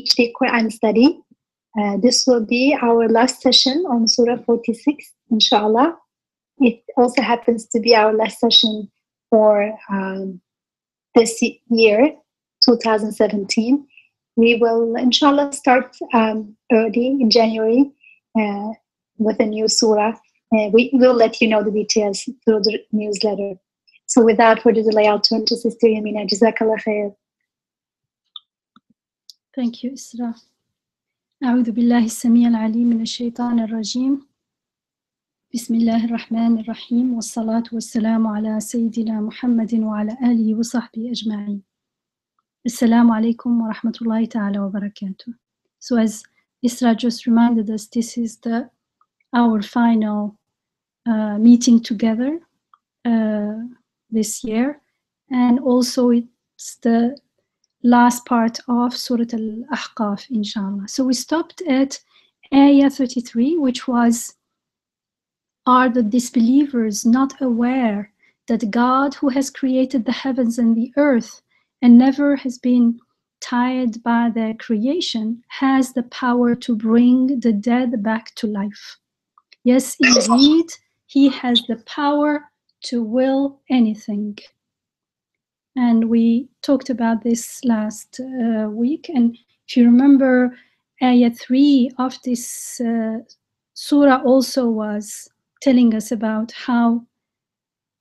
PhD Quran study. This will be our last session on Surah 46, inshallah. It also happens to be our last session for this year, 2017. We will, inshallah, start early in January with a new surah. We will let you know the details through the newsletter. So without further delay, I'll turn to Sister Yamina. Jazakallah khair. Thank you, Isra. أعوذ بالله السميع العليم من الشيطان الرجيم. بسم الله الرحمن الرحيم والصلاة والسلام على سيدنا محمد وعلى آله وصحبه أجمعين. Assalamu alaikum wa rahmatullahi ta'ala wa barakatuh. So as Isra just reminded us, this is our final meeting together this year, and also it's the last part of Surah al-Ahqaf, inshallah. So we stopped at Ayah 33, which was, are the disbelievers not aware that God, who has created the heavens and the earth and never has been tired by their creation, has the power to bring the dead back to life? Yes, indeed, he has the power to will anything. And we talked about this last week. And if you remember, Ayah 3 of this surah also was telling us about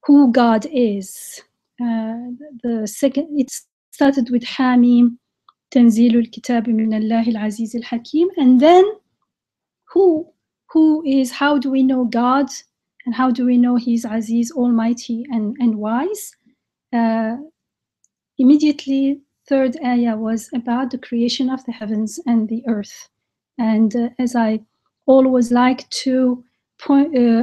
who God is. The second, it started with Hamim, Tanzilul Kitab min Allah al-Aziz al-Hakim, and then who is, how do we know God, and how do we know He's Aziz, Almighty, and wise? Immediately, third ayah was about the creation of the heavens and the earth. And as I always like to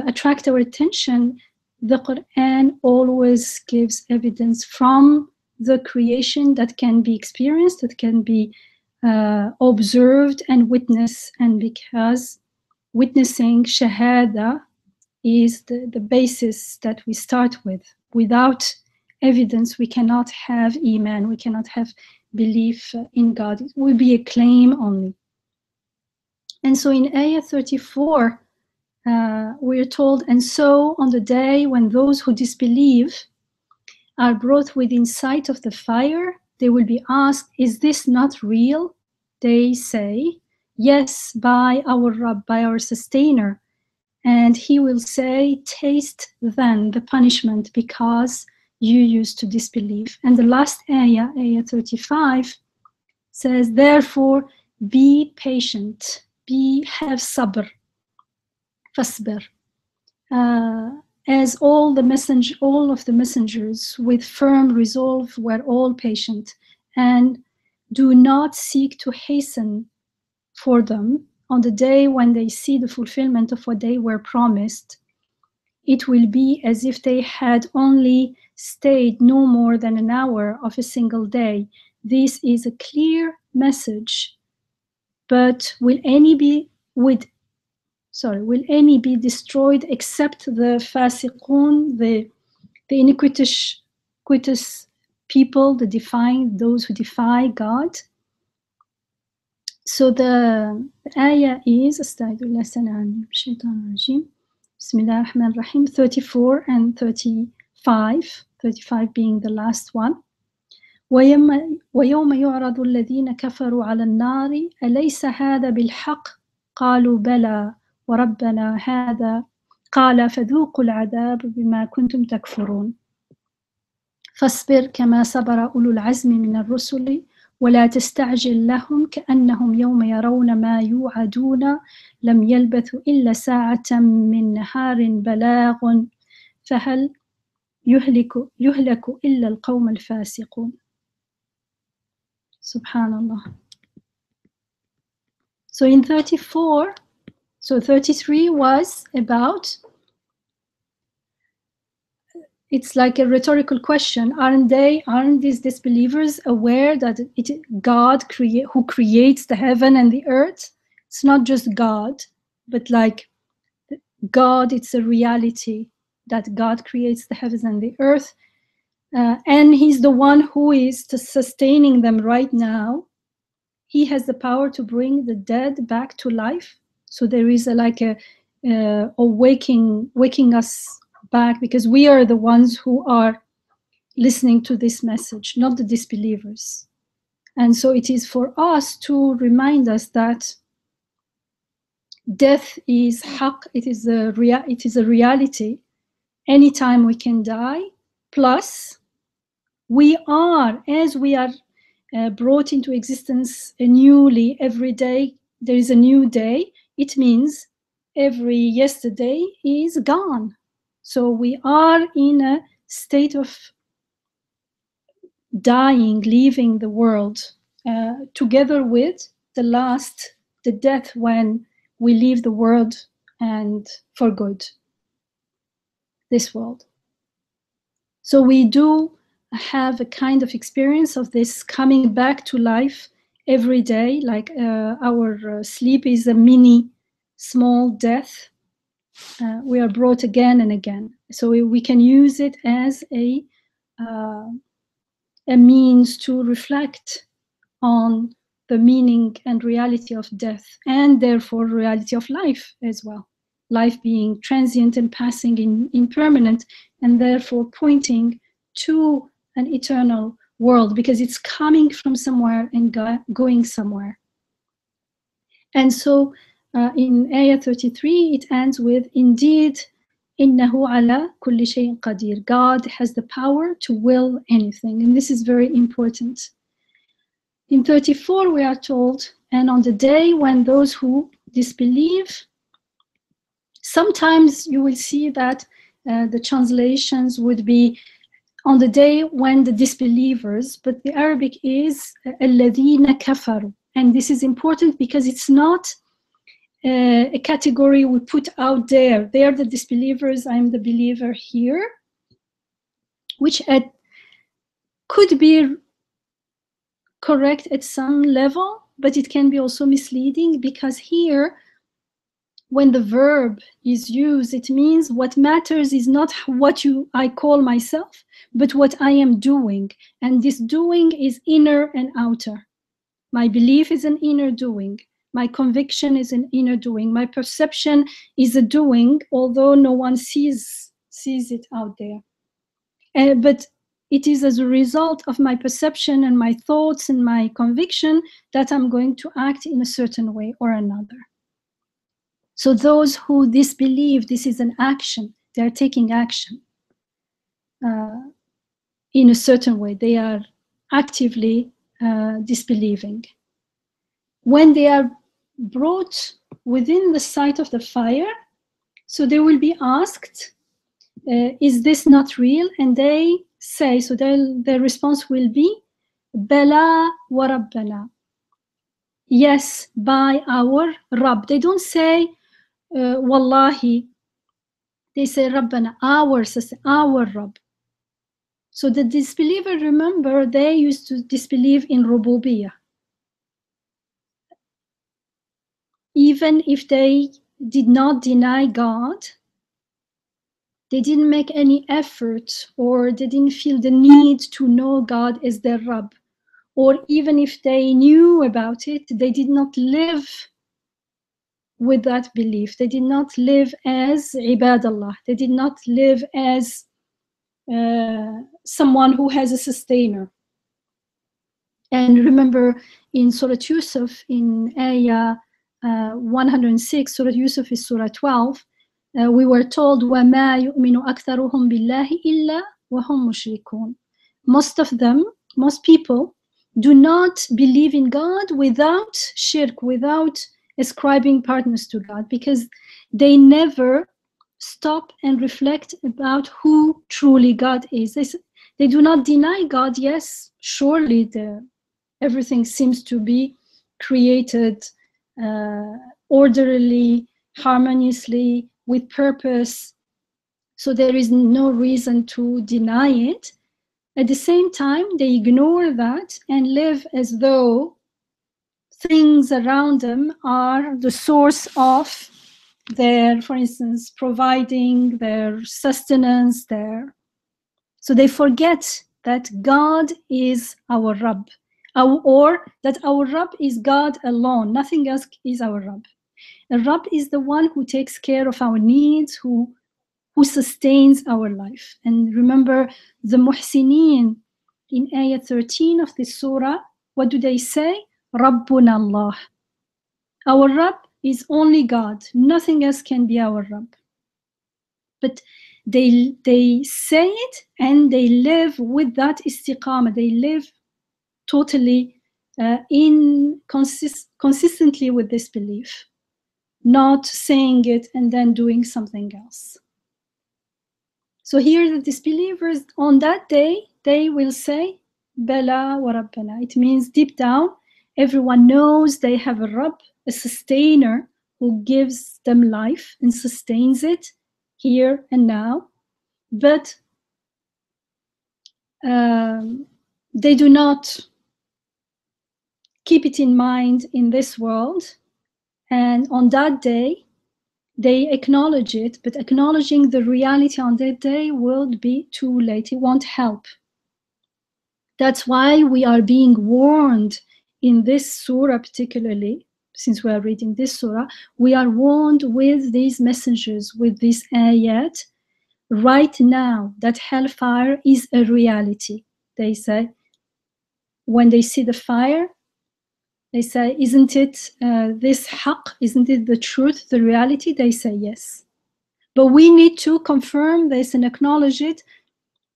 attract our attention, the Quran always gives evidence from the creation that can be experienced, that can be observed and witnessed. And because witnessing shahada is the basis that we start with. Without evidence, we cannot have iman, we cannot have belief in God. It will be a claim only. And so in Ayah 34, we're told, and so on the day when those who disbelieve are brought within sight of the fire, they will be asked, is this not real? They say, yes, by our Rabb, by our sustainer. And he will say, taste then the punishment because you used to disbelieve. And the last ayah, ayah 35, says, therefore, be patient, have sabr, fasbir. As all of the messengers with firm resolve were all patient, and do not seek to hasten for them on the day when they see the fulfillment of what they were promised. It will be as if they had only stayed no more than an hour of a single day. This is a clear message, but will any be destroyed except the fasiqun, the iniquitous people, those who defy God? So the ayah is, Bismillah ar-Rahman ar-Rahim, 34 and 35, 35 being the last one. وَيَوْمَ يُعْرَضُ الَّذِينَ كَفَرُوا عَلَى النَّارِ أَلَيْسَ هَذَا بِالْحَقِّ قَالُوا بَلَى وَرَبَّنَا هَذَا قَالَ فَذُوقُوا الْعَذَابَ بِمَا كُنْتُمْ تَكْفُرُونَ فاصبر كما صبر أولو العزم من الرسل ولا تستعجل لهم كأنهم يوم يرون ما يوعدون لم يلبثوا إلا ساعة من نهار بلاغ فهل يهلك إلا القوم الفاسقون. Subhanallah. So in 34, so 33 was about, it's like a rhetorical question. Aren't these disbelievers aware that God who creates the heaven and the earth? It's not just God, but like God, it's a reality that God creates the heavens and the earth. And he's the one who is sustaining them right now. He has the power to bring the dead back to life. So there is a waking us back, because we are the ones who are listening to this message, not the disbelievers. And so it is for us to remind us that death is haq, it is a reality. Anytime we can die. Plus, we are, as we are brought into existence newly every day, there is a new day. It means every yesterday is gone. So we are in a state of dying, leaving the world, together with the death when we leave the world and for good, this world. So we do have a kind of experience of this coming back to life every day, like our sleep is a mini small death. We are brought again and again. So we can use it as a means to reflect on the meaning and reality of death, and therefore reality of life as well. Life being transient and passing, impermanent, and therefore pointing to an eternal world, because it's coming from somewhere and going somewhere. And so in ayah 33, it ends with, indeed, إِنَّهُ عَلَى كُلِّ شَيْءٍ قَدِيرٌ. God has the power to will anything. And this is very important. In 34, we are told, and on the day when those who disbelieve, sometimes you will see that the translations would be on the day when the disbelievers, but the Arabic is الَّذِينَ كَفَرُوا. And this is important because it's not a category we put out there. They are the disbelievers, I'm the believer here, which could be correct at some level, but it can be also misleading, because here, when the verb is used, it means what matters is not what I call myself, but what I am doing. And this doing is inner and outer. My belief is an inner doing. My conviction is an inner doing. My perception is a doing, although no one sees it out there. But it is as a result of my perception and my thoughts and my conviction that I'm going to act in a certain way or another. So those who disbelieve, this is an action. They are taking action in a certain way. They are actively disbelieving. When they are brought within the sight of the fire, so they will be asked, is this not real? And they say, so their response will be, Bala wa Rabbana. Yes, by our Rabb. They don't say, Wallahi. They say, Rabbana, our Rabb. So the disbeliever, remember, they used to disbelieve in Rububiyyah. Even if they did not deny God, they didn't make any effort, or they didn't feel the need to know God as their Rabb. Or even if they knew about it, they did not live with that belief. They did not live as Ibadallah. They did not live as someone who has a sustainer. And remember, in Surah Yusuf, in ayah 106, Surah Yusuf is Surah 12, we were told, وَمَا يُؤْمِنُ أَكْثَرُهُمْ بِاللَّهِ إِلَّا وَهُمْ مُشْرِكُونَ. Most people, do not believe in God without shirk, without ascribing partners to God, because they never stop and reflect about who truly God is. They do not deny God. Yes, surely everything seems to be created orderly, harmoniously, with purpose. So there is no reason to deny it. At the same time, they ignore that and live as though things around them are the source of their, for instance, providing their sustenance, so they forget that God is our Rabb. or that our Rabb is God alone, nothing else is our Rabb. A Rabb is the one who takes care of our needs, who sustains our life. And remember the Muhsineen in ayah 13 of this surah, what do they say? Rabbuna Allah. Our Rabb is only God. Nothing else can be our Rabb. But they say it and they live with that istiqamah. They live totally consistently with this belief, not saying it and then doing something else. So here the disbelievers on that day, they will say, Bala wa Rabbana. It means deep down, everyone knows they have a Rabb, a sustainer who gives them life and sustains it here and now. But they do not keep it in mind in this world. And on that day, they acknowledge it, but acknowledging the reality on that day will be too late. It won't help. That's why we are being warned in this surah particularly, since we are reading this surah, we are warned with these messengers, with this ayat, right now that hellfire is a reality. They say, when they see the fire, they say, isn't it this haqq, isn't it the truth, the reality? They say yes. But we need to confirm this and acknowledge it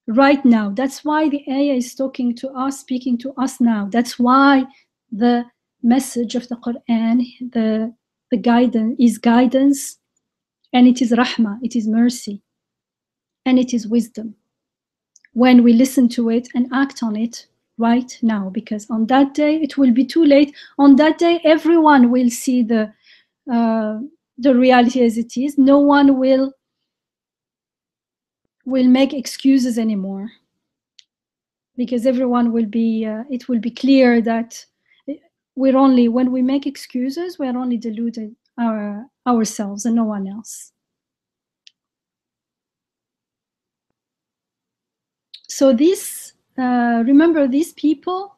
right now. That's why the ayah is talking to us, speaking to us now. That's why the message of the Quran, the guidance is guidance, and it is rahmah, it is mercy, and it is wisdom. When we listen to it and act on it right now, because on that day it will be too late. On that day, everyone will see the reality as it is. No one will make excuses anymore, because everyone will be, it will be clear that we're only, when we make excuses, we're only deluded ourselves and no one else. So this, remember these people,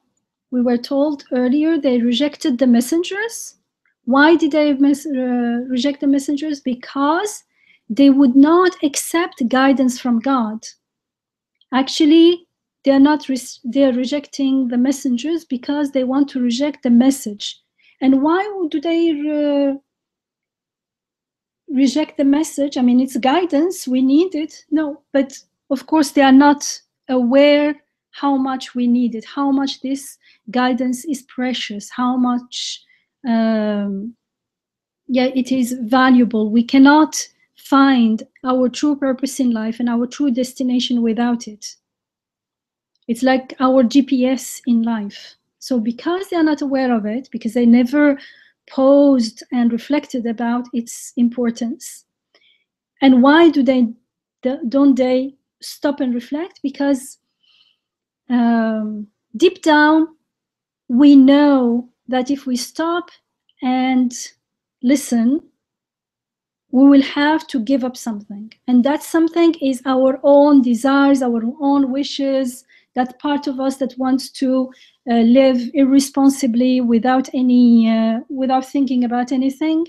we were told earlier, they rejected the messengers. Why did they reject the messengers? Because they would not accept guidance from God. Actually, they're rejecting the messengers because they want to reject the message. And why do they reject the message? I mean, it's guidance, we need it. No, but of course they are not aware how much we need it, how much this guidance is precious, how much it is valuable. We cannot find our true purpose in life and our true destination without it. It's like our GPS in life. So because they are not aware of it, because they never paused and reflected about its importance. And why don't they stop and reflect? Because deep down, we know that if we stop and listen, we will have to give up something. And that something is our own desires, our own wishes, that part of us that wants to live irresponsibly without thinking about anything.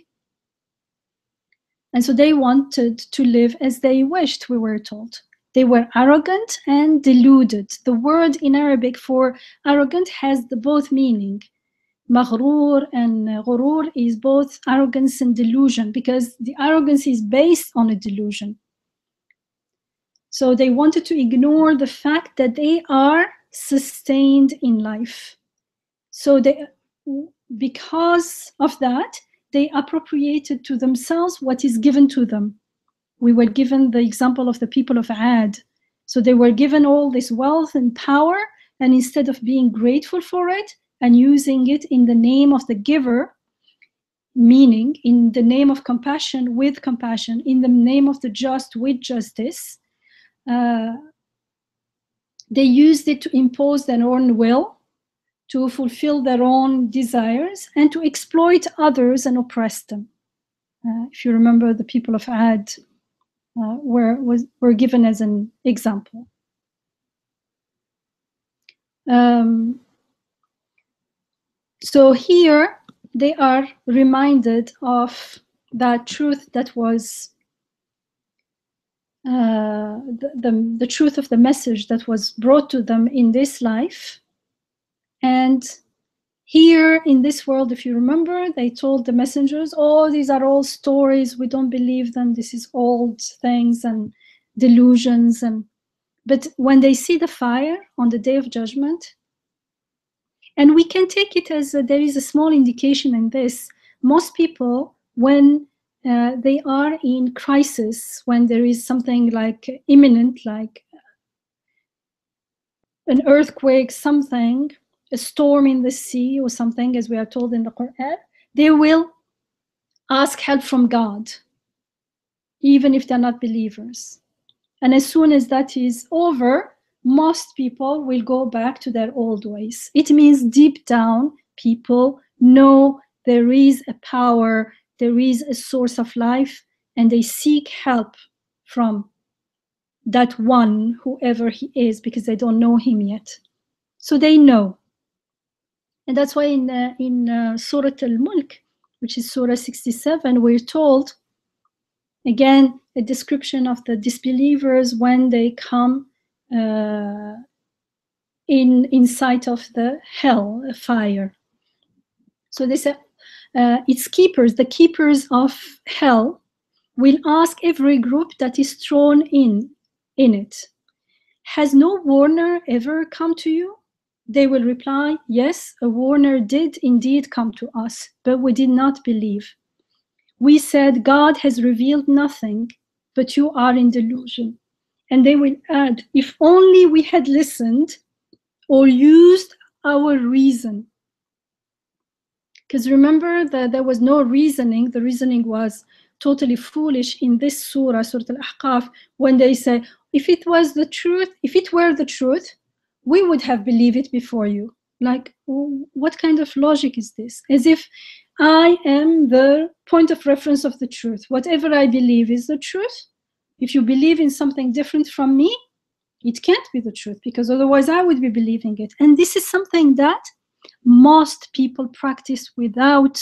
And so they wanted to live as they wished, we were told. They were arrogant and deluded. The word in Arabic for arrogant has both meaning. Maghrur and ghurur is both arrogance and delusion, because the arrogance is based on a delusion. So they wanted to ignore the fact that they are sustained in life. So because of that, they appropriated to themselves what is given to them. We were given the example of the people of Ad. So they were given all this wealth and power, and instead of being grateful for it and using it in the name of the giver, meaning in the name of compassion with compassion, in the name of the just with justice, they used it to impose their own will, to fulfill their own desires, and to exploit others and oppress them. If you remember, the people of Ad were given as an example. So here they are reminded of that truth that was the truth of the message that was brought to them in this life. And here in this world, if you remember, they told the messengers, oh, these are all stories, we don't believe them, this is old things and delusions. But when they see the fire on the day of judgment, and we can take it as there is a small indication in this, most people, when they are in crisis, when there is something like imminent, like an earthquake, something, a storm in the sea or something, as we are told in the Quran, they will ask help from God, even if they're not believers. And as soon as that is over, most people will go back to their old ways. It means deep down, people know there is a power, there is a source of life, and they seek help from that one, whoever he is, because they don't know him yet. So they know. And that's why in Surah Al-Mulk, which is Surah 67, we're told, again, a description of the disbelievers when they come in sight of the hell, fire. So they say, its keepers, the keepers of hell, will ask every group that is thrown in it, has no warner ever come to you? They will reply, yes, a warner did indeed come to us, but we did not believe. We said, God has revealed nothing, but you are in delusion. And they will add, if only we had listened or used our reason. Because remember that there was no reasoning. The reasoning was totally foolish in this surah, Surah al-Ahqaf, when they say, if it was the truth, if it were the truth, we would have believed it before you. Like, what kind of logic is this? As if I am the point of reference of the truth. Whatever I believe is the truth. If you believe in something different from me, it can't be the truth, because otherwise I would be believing it. And this is something that most people practice without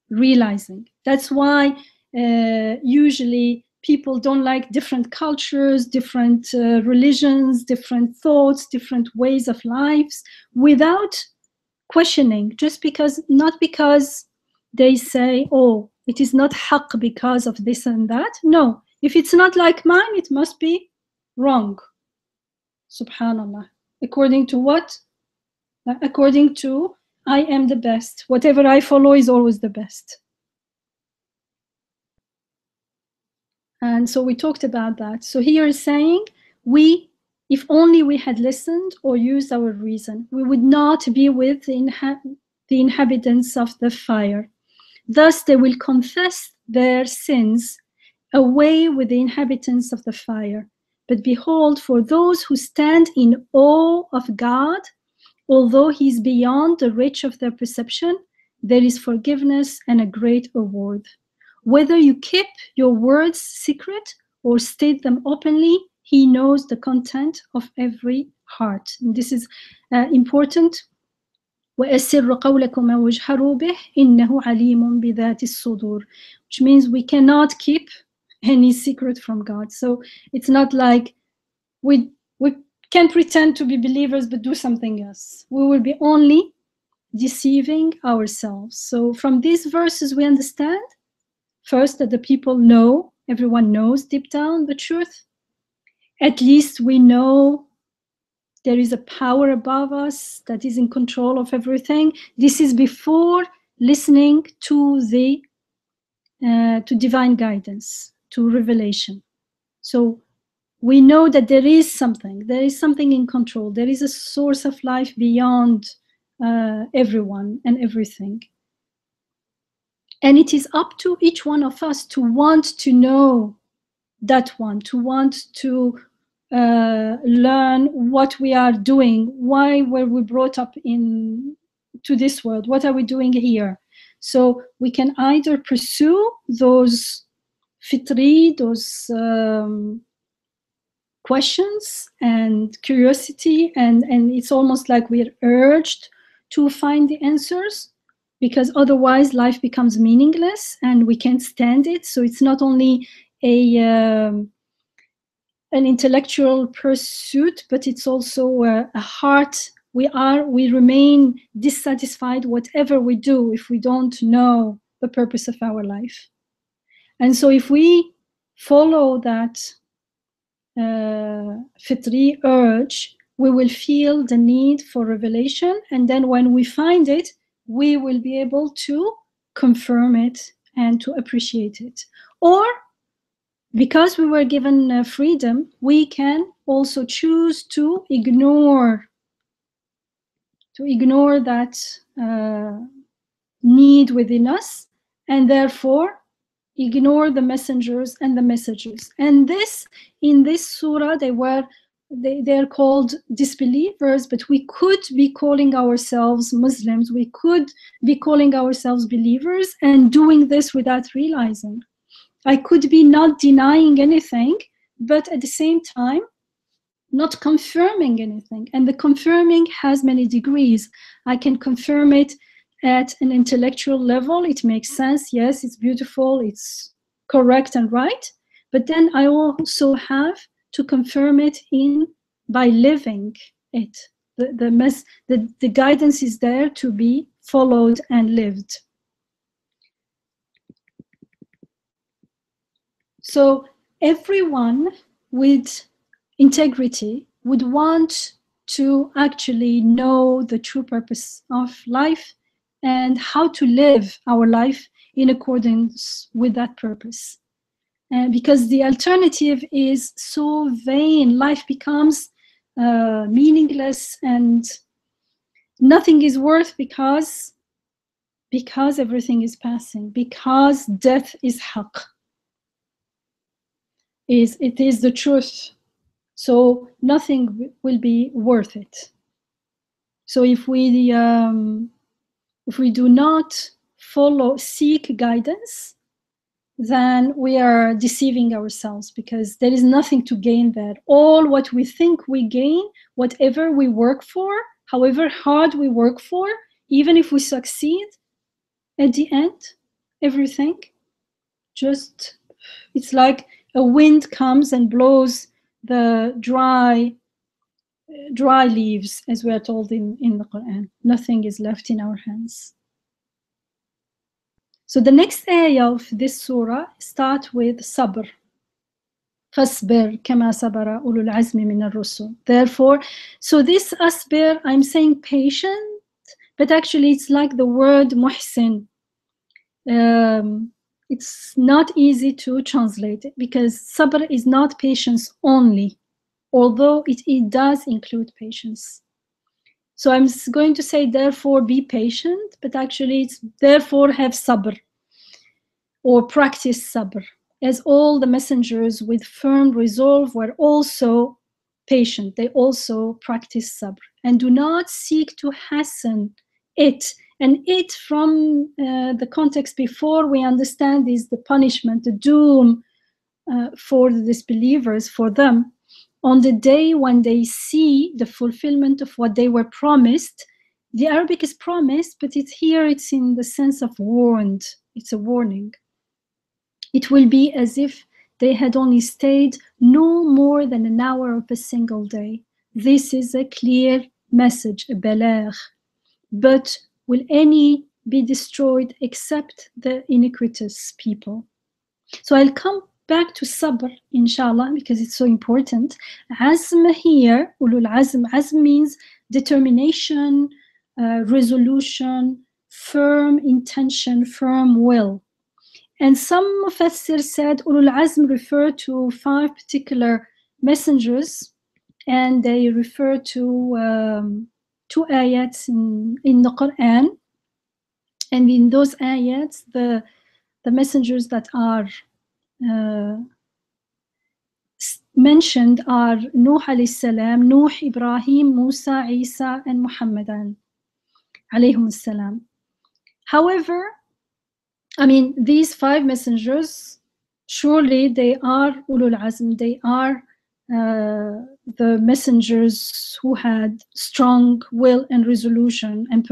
realizing. That's why usually people don't like different cultures, different religions, different thoughts, different ways of lives without questioning, just because, not because they say, oh, it is not haqq because of this and that. No, if it's not like mine, it must be wrong. Subhanallah. According to what? According to, I am the best. Whatever I follow is always the best. And so we talked about that. So here is saying, if only we had listened or used our reason, we would not be with the inhabitants of the fire. Thus they will confess their sins away with the inhabitants of the fire. But behold, for those who stand in awe of God, although he is beyond the reach of their perception, there is forgiveness and a great reward. Whether you keep your words secret or state them openly, he knows the content of every heart. And this is important. وَأَسِرُّ قَوْلَكُمْ وَاجْهَرُوا بِهِ إِنَّهُ عَلِيمٌ بِذَاتِ الصُّدُورِ, which means we cannot keep any secret from God. So it's not like we can pretend to be believers but do something else. We will be only deceiving ourselves. So from these verses we understand, first, that the people know, everyone knows deep down the truth. At least we know there is a power above us that is in control of everything. This is before listening to to divine guidance, to revelation. So we know that there is something in control. There is a source of life beyond everyone and everything. And it is up to each one of us to want to know that one, to want to learn what we are doing, why were we brought up to this world, what are we doing here? So we can either pursue those fitri, those questions and curiosity, and it's almost like we're urged to find the answers, because otherwise life becomes meaningless and we can't stand it. So it's not only an intellectual pursuit, but it's also a heart. We remain dissatisfied whatever we do if we don't know the purpose of our life. And so if we follow that fitri urge, we will feel the need for revelation, and then when we find it, we will be able to confirm it and to appreciate it. Or because we were given freedom, we can also choose to ignore that need within us, and therefore ignore the messengers and the messages. And this, in this surah, they're called disbelievers, but we could be calling ourselves Muslims, we could be calling ourselves believers and doing this without realizing. I could be not denying anything, but at the same time not confirming anything. And the confirming has many degrees. I can confirm it at an intellectual level. It makes sense. Yes, it's beautiful. It's correct and right. But then I also have to confirm it by living it. The guidance is there to be followed and lived. So everyone with integrity would want to actually know the true purpose of life and how to live our life in accordance with that purpose. Because the alternative is so vain, life becomes meaningless and nothing is worth, because everything is passing, because death is haqq. It is the truth. So nothing will be worth it. So if we do not seek guidance, then we are deceiving ourselves, because there is nothing to gain there. All what we think we gain, whatever we work for, however hard we work for, even if we succeed, at the end, everything just, it's like a wind comes and blows the dry leaves, as we are told in the Quran. Nothing is left in our hands. So the next ayah of this surah start with sabr. فَاصْبِرْ كَمَا صَبَرَ أُولُو الْعَزْمِ مِنَ الرُّسُلِ. Therefore, so this asbir, I'm saying patient, but actually it's like the word muhsin. It's not easy to translate it, because sabr is not patience only, although it does include patience. So I'm going to say, therefore, be patient, but actually it's therefore have sabr, or practice sabr, as all the messengers with firm resolve were also patient. They also practice sabr. And do not seek to hasten it. And it, from the context before, we understand is the punishment, the doom for the disbelievers, for them, on the day when they see the fulfillment of what they were promised. The Arabic is promised, but it's in the sense of warned. It's a warning. It will be as if they had only stayed no more than an hour of a single day. This is a clear message, a balagh. But will any be destroyed except the iniquitous people? So I'll come back to sabr, inshallah, because it's so important. Azm here, ulul azm. Azm means determination, resolution, firm intention, firm will. And some mufassir said ulul azm refer to 5 particular messengers, and they refer to 2 ayats in the Quran. And in those ayats, the messengers that are mentioned are Nuh alayhi salam, Nuh, Ibrahim, Musa, Isa, and Muhammad alayhim salam. However, I mean, these 5 messengers, surely they are ulul azm, they are the messengers who had strong will and resolution and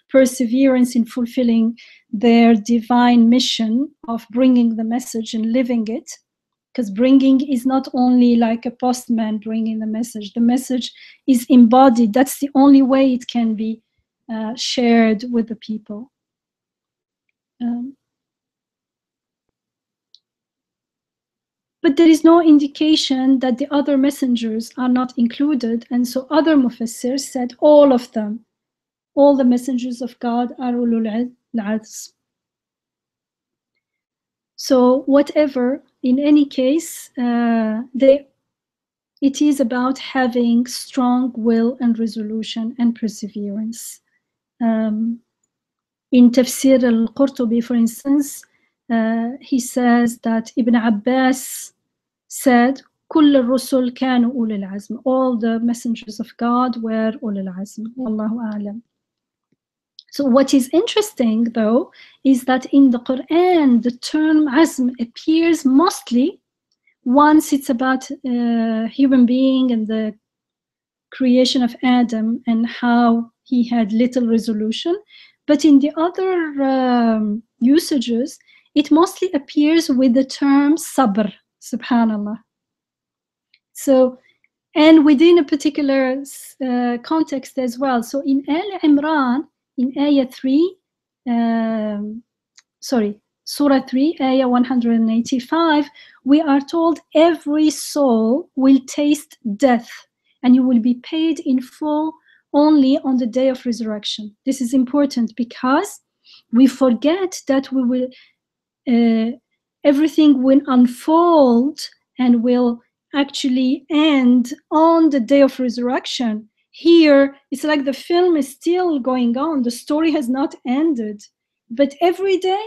perseverance in fulfilling their divine mission of bringing the message and living it. Because bringing is not only like a postman bringing the message is embodied. That's the only way it can be shared with the people. But there is no indication that the other messengers are not included, and so other mufassirs said all of them, all the messengers of God are ulul al-azm. So whatever, in any case, it is about having strong will and resolution and perseverance. In Tafsir al-Qurtubi, for instance, he says that Ibn Abbas said, كل الرسل كانوا أولي العزم. All the messengers of God were أولي العزم. Wallahu a'lam. So what is interesting, though, is that in the Quran, the term azm appears mostly once it's about human being and the creation of Adam and how he had little resolution. But in the other usages, it mostly appears with the term sabr, subhanallah. So, and within a particular context as well. So in Al Imran, in Ayah 3, Surah 3, Ayah 185, we are told every soul will taste death and you will be paid in full only on the day of resurrection. This is important because we forget that we will, everything will unfold and will actually end on the day of resurrection. Here, it's like the film is still going on. The story has not ended. But every day,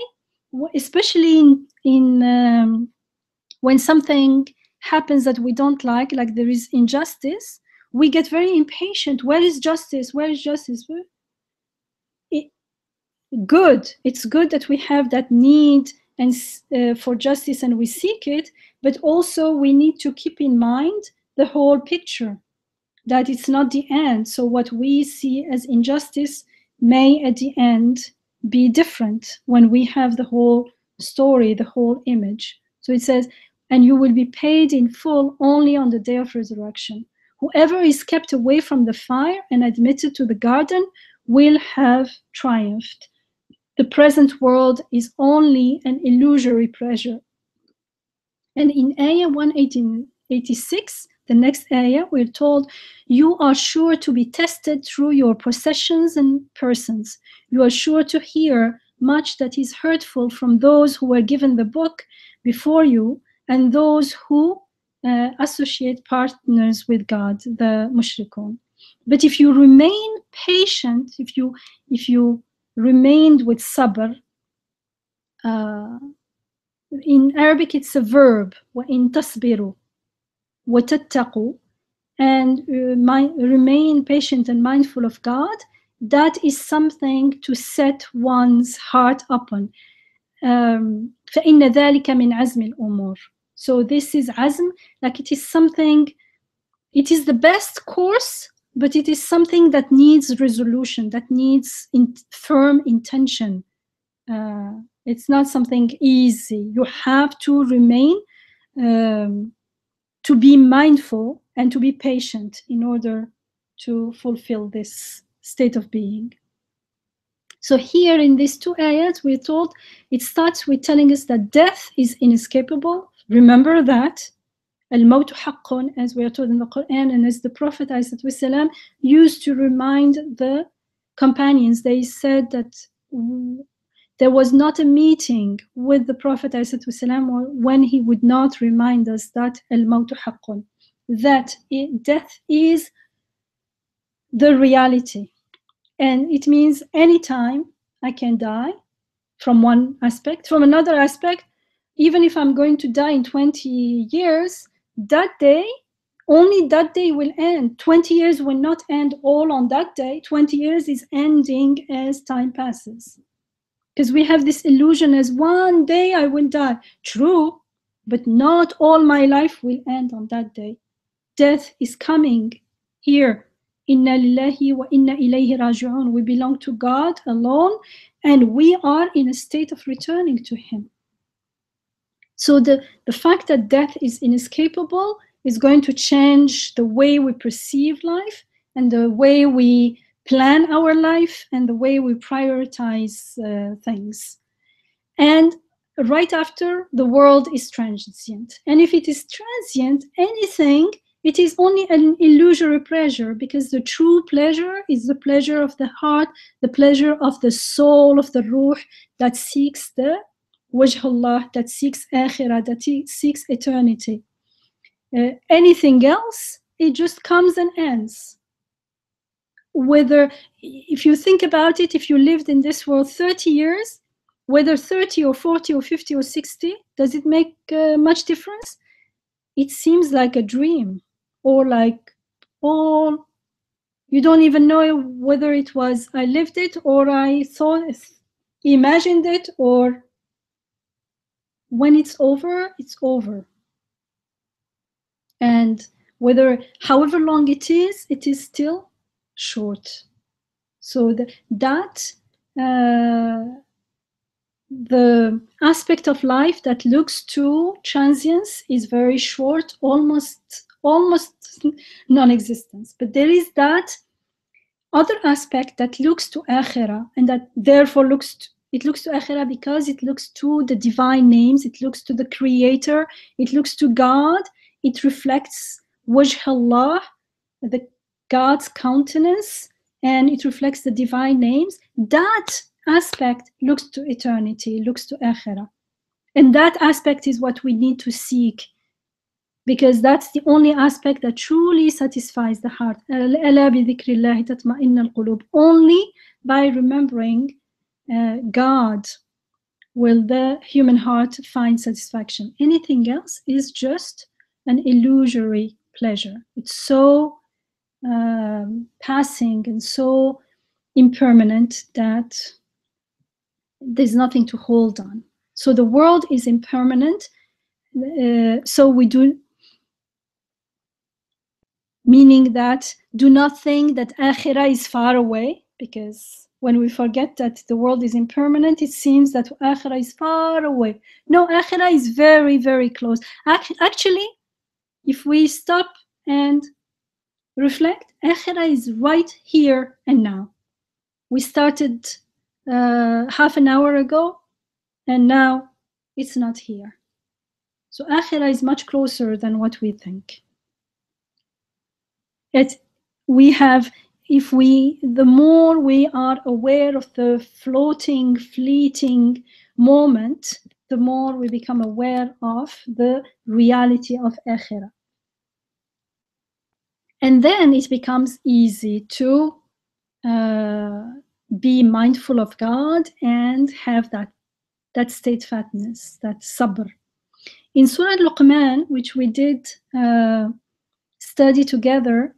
especially in when something happens that we don't like there is injustice, we get very impatient. Where is justice? Where is justice? Good. It's good that we have that need and for justice and we seek it, but also we need to keep in mind the whole picture, that it's not the end. So what we see as injustice may at the end be different when we have the whole story, the whole image. So it says, and you will be paid in full only on the day of resurrection. Whoever is kept away from the fire and admitted to the garden will have triumphed. The present world is only an illusory pleasure. And in Ayah 186, the next ayah, we're told, you are sure to be tested through your possessions and persons. You are sure to hear much that is hurtful from those who were given the book before you and those who associate partners with God, the mushrikun. But if you remain patient, if you remained with sabr, in Arabic it's a verb, وَإِن تَصْبِرُوا وَتَتَّقُوا, and remain patient and mindful of God, that is something to set one's heart upon. فَإِنَّ ذَلِكَ مِنْ عَزْمِ الْأُمُورِ. So this is azm, like it is something, it is the best course, but it is something that needs resolution, that needs firm intention. It's not something easy. You have to remain, to be mindful and to be patient in order to fulfill this state of being. So here in these two ayats, we're told, it starts with telling us that death is inescapable. Remember that. Al-mawtu haqqun, as we are told in the Quran, and as the Prophet ﷺ used to remind the companions. They said that there was not a meeting with the Prophet ﷺ when he would not remind us that al-mawtu haqqun, that death is the reality. And it means anytime I can die, from one aspect. From another aspect, even if I'm going to die in 20 years, that day, only that day will end. 20 years will not end all on that day. 20 years is ending as time passes. Because we have this illusion as one day I will die. True, but not all my life will end on that day. death is coming here. Inna lillahi wa inna ilayhi raji'un. We belong to God alone, and we are in a state of returning to Him. So the fact that death is inescapable is going to change the way we perceive life and the way we plan our life and the way we prioritize things. And right after, the world is transient. And if it is transient, anything, it is only an illusory pleasure, because the true pleasure is the pleasure of the heart, the pleasure of the soul, of the ruh, that seeks the wajh Allah, that seeks akhirah, that seeks eternity. Anything else, it just comes and ends. Whether, if you think about it, if you lived in this world 30 years, whether 30 or 40 or 50 or 60, does it make much difference? It seems like a dream, or like, oh, you don't even know whether it was I lived it or I thought, imagined it, or when it's over, it's over. And whether, however long it is still short. So the aspect of life that looks to transience is very short, almost non-existence. But there is that other aspect that looks to akhirah, and that therefore looks to akhirah because it looks to the divine names, it looks to the creator, it looks to God, it reflects wajh Allah, the God's countenance, and it reflects the divine names. That aspect looks to eternity, looks to akhirah. And that aspect is what we need to seek, because that's the only aspect that truly satisfies the heart. Only by remembering God will the human heart find satisfaction. Anything else is just an illusory pleasure. It's so passing and so impermanent that there's nothing to hold on. So the world is impermanent. So we do, meaning that do not think that akhirah is far away, because when we forget that the world is impermanent, it seems that akhirah is far away. No, akhirah is very, very close. Actually, if we stop and reflect, akhirah is right here and now. We started half an hour ago, and now it's not here. So akhirah is much closer than what we think. The more we are aware of the floating, fleeting moment, the more we become aware of the reality of akhirah. And then it becomes easy to be mindful of God and have that steadfastness, that sabr. In Surah Luqman, which we did study together,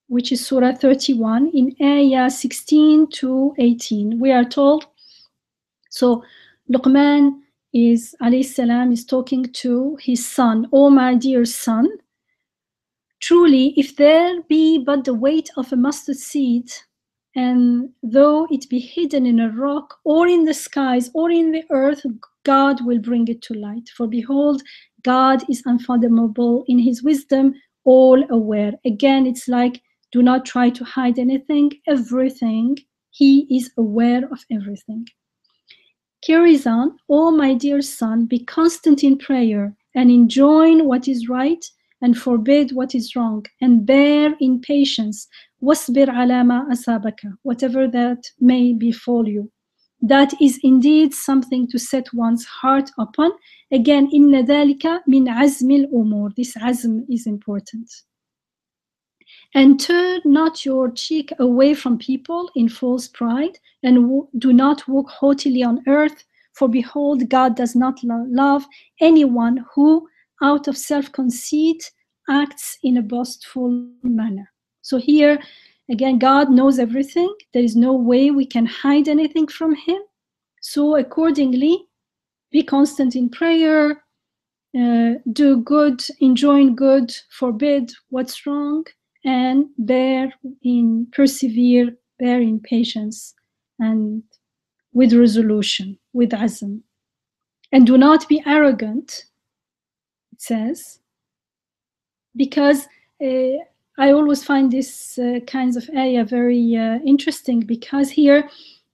which is Surah 31, in Ayah 16 to 18, we are told, so Luqman is, alayhi salam, is talking to his son, "O my dear son, truly, if there be but the weight of a mustard seed, and though it be hidden in a rock, or in the skies, or in the earth, God will bring it to light. For behold, God is unfathomable in his wisdom, all aware." Again, it's like, do not try to hide anything, everything. He is aware of everything. Carries on, "O my dear son, be constant in prayer, and enjoin what is right, and forbid what is wrong, and bear in patience. وَاصْبِرْ عَلَى مَا أَصَابَكَ, whatever that may befall you. That is indeed something to set one's heart upon." Again, إِنَّ ذَلِكَ مِنْ عَزْمِ الْأُمُورِ. This azm is important. "And turn not your cheek away from people in false pride, and do not walk haughtily on earth, for behold, God does not love anyone who, out of self-conceit, acts in a boastful manner." So here, again, God knows everything. There is no way we can hide anything from him. So accordingly, be constant in prayer, do good, enjoin good, forbid what's wrong, and persevere, bear in patience, and with resolution, with azm. And do not be arrogant, it says, because I always find this kinds of ayah very interesting, because here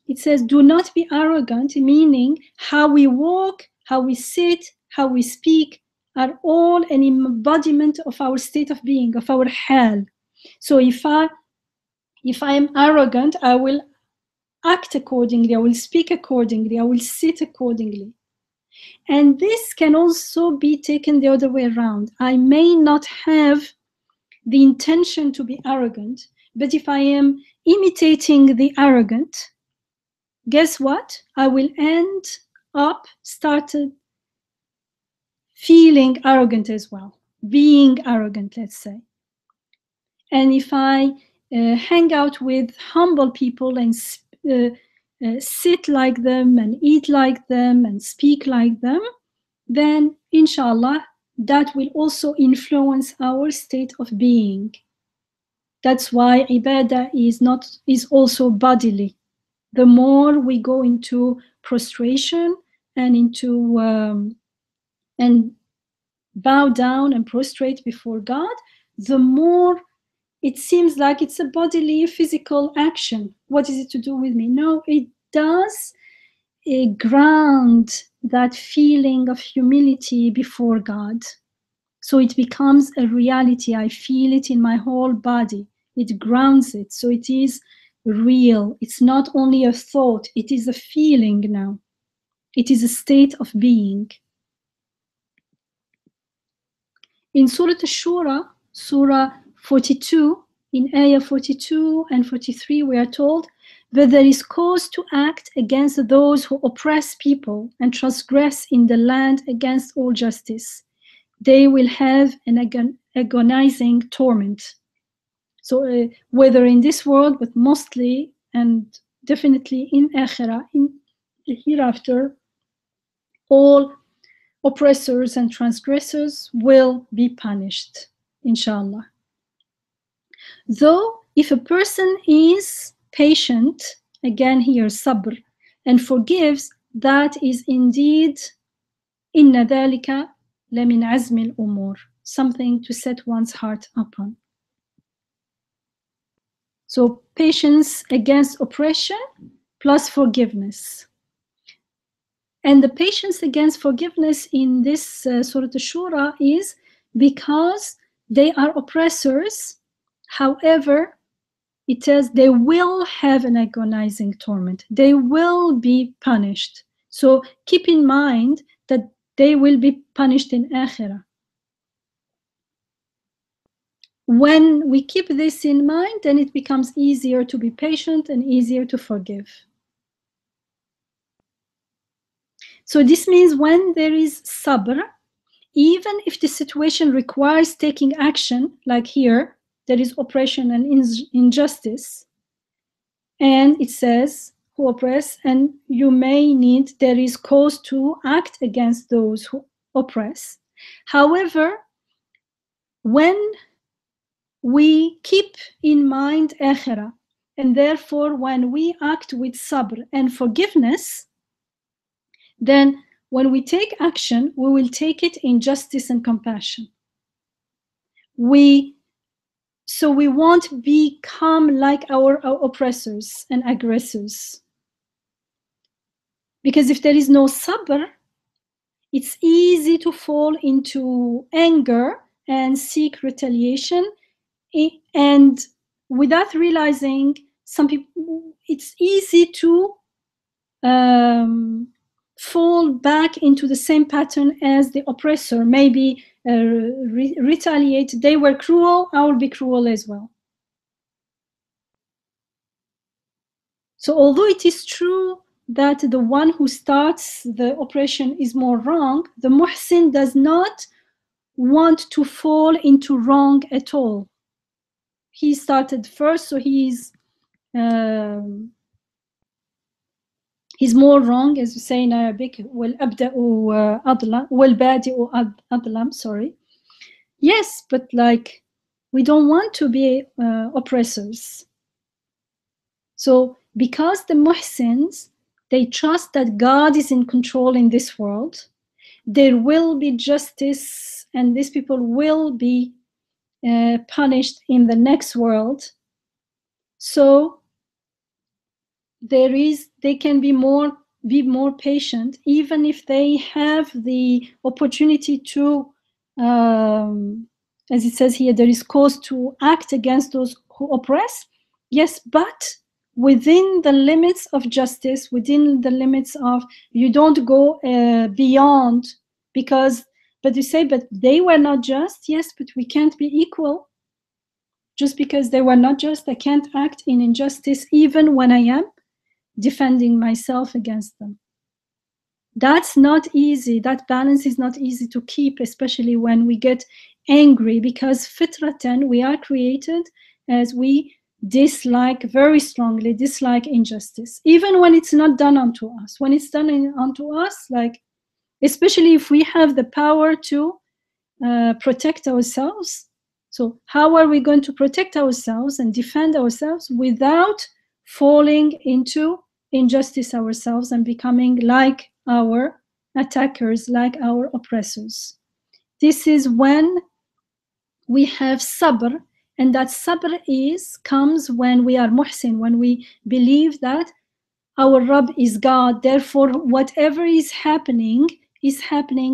it says, do not be arrogant, meaning how we walk, how we sit, how we speak are all an embodiment of our state of being, of our hal. So if I am arrogant, I will act accordingly, I will speak accordingly, I will sit accordingly. And this can also be taken the other way around. I may not have the intention to be arrogant, but if I am imitating the arrogant, guess what? I will end up started feeling arrogant as well, being arrogant, let's say. And if I hang out with humble people and sit like them and eat like them and speak like them, then inshallah, that will also influence our state of being. That's why ibadah is also bodily. The more we go into prostration and into and bow down and prostrate before God, the more it seems like it's a bodily, physical action. What is it to do with me? No, it does ground that feeling of humility before God. So it becomes a reality. I feel it in my whole body. It grounds it. So it is real. It's not only a thought, it is a feeling now. It is a state of being. In Surah Al-Shura, Surah 42, in Ayah 42 and 43, we are told that there is cause to act against those who oppress people and transgress in the land against all justice. They will have an agonizing torment. So whether in this world, but mostly and definitely in Akhirah, in the hereafter, all oppressors and transgressors will be punished, inshallah. Though if a person is patient, again here sabr, and forgives, that is indeed inna dhalika lamin azmi al-umur, something to set one's heart upon. So patience against oppression plus forgiveness. And the patience against forgiveness in this Surah Al-Shura is because they are oppressors. However, it says they will have an agonizing torment. They will be punished. So keep in mind that they will be punished in Akhirah. When we keep this in mind, then it becomes easier to be patient and easier to forgive. So this means when there is sabr, even if the situation requires taking action, like here, there is oppression and injustice, and it says, who oppress, and you may need, there is cause to act against those who oppress. However, when we keep in mind akhirah, and therefore when we act with sabr and forgiveness, then when we take action, we will take it in justice and compassion. So we won't become like our oppressors and aggressors. Because if there is no sabr, it's easy to fall into anger and seek retaliation. And without realizing, some people, it's easy to fall back into the same pattern as the oppressor, maybe retaliate. They were cruel, I will be cruel as well. So although it is true that the one who starts the oppression is more wrong, the muhsin does not want to fall into wrong at all. He started first, so he he's more wrong, as we say in Arabic, وَالْأَبْدَأُ أَظْلَمُ وَالْبَادِئُ أَظْلَمُ, sorry. Yes, but like, we don't want to be oppressors. So because the muhsins, they trust that God is in control in this world, there will be justice and these people will be punished in the next world. So they can be more patient, even if they have the opportunity to, as it says here, there is cause to act against those who oppress. Yes, but within the limits of justice, within the limits of, you don't go beyond, but you say, but they were not just. Yes, but we can't be equal. Just because they were not just, I can't act in injustice even when I am defending myself against them. That's not easy. That balance is not easy to keep, especially when we get angry, because fitratan, we are created as we very strongly dislike injustice, even when it's not done unto us. When it's done unto us, like, especially if we have the power to protect ourselves. So how are we going to protect ourselves and defend ourselves without falling into injustice ourselves and becoming like our attackers, like our oppressors? This is when we have sabr, and that sabr comes when we are muhsin, when we believe that our Rabb is God. Therefore, whatever is happening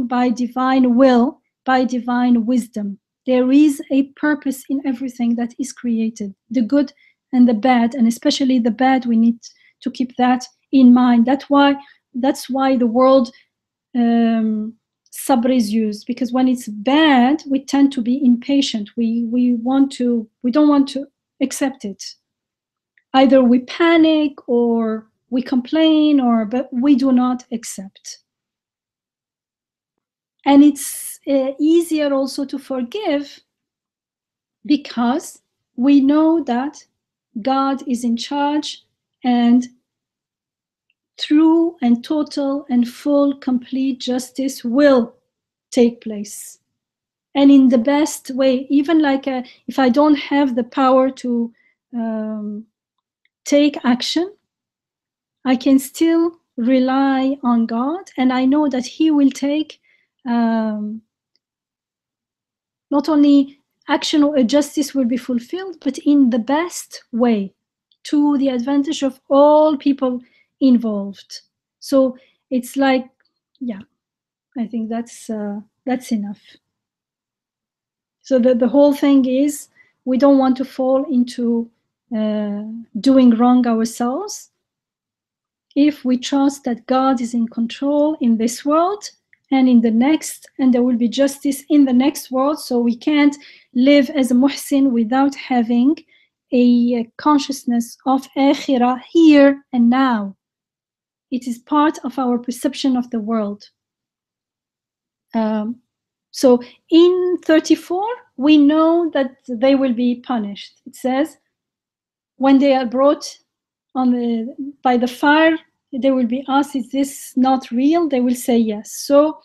by divine will, by divine wisdom. There is a purpose in everything that is created, the good and the bad, and especially the bad. We need to keep that in mind. That's why the word sabr is used, because when it's bad, we tend to be impatient. We don't want to accept it. Either we panic or we complain, but we do not accept. And it's easier also to forgive because we know that God is in charge, and true and total and full, complete justice will take place. And in the best way, even like if I don't have the power to take action, I can still rely on God, and I know that He will take not only action or justice will be fulfilled, but in the best way, to the advantage of all people involved. So it's like, yeah, I think that's enough. So the whole thing is, we don't want to fall into doing wrong ourselves. If we trust that God is in control in this world and in the next, and there will be justice in the next world, so we can't live as a muhsin without having a consciousness of akhirah here and now. It is part of our perception of the world. So in 34, we know that they will be punished. It says, when they are brought by the fire, they will be asked, is this not real? They will say yes. So,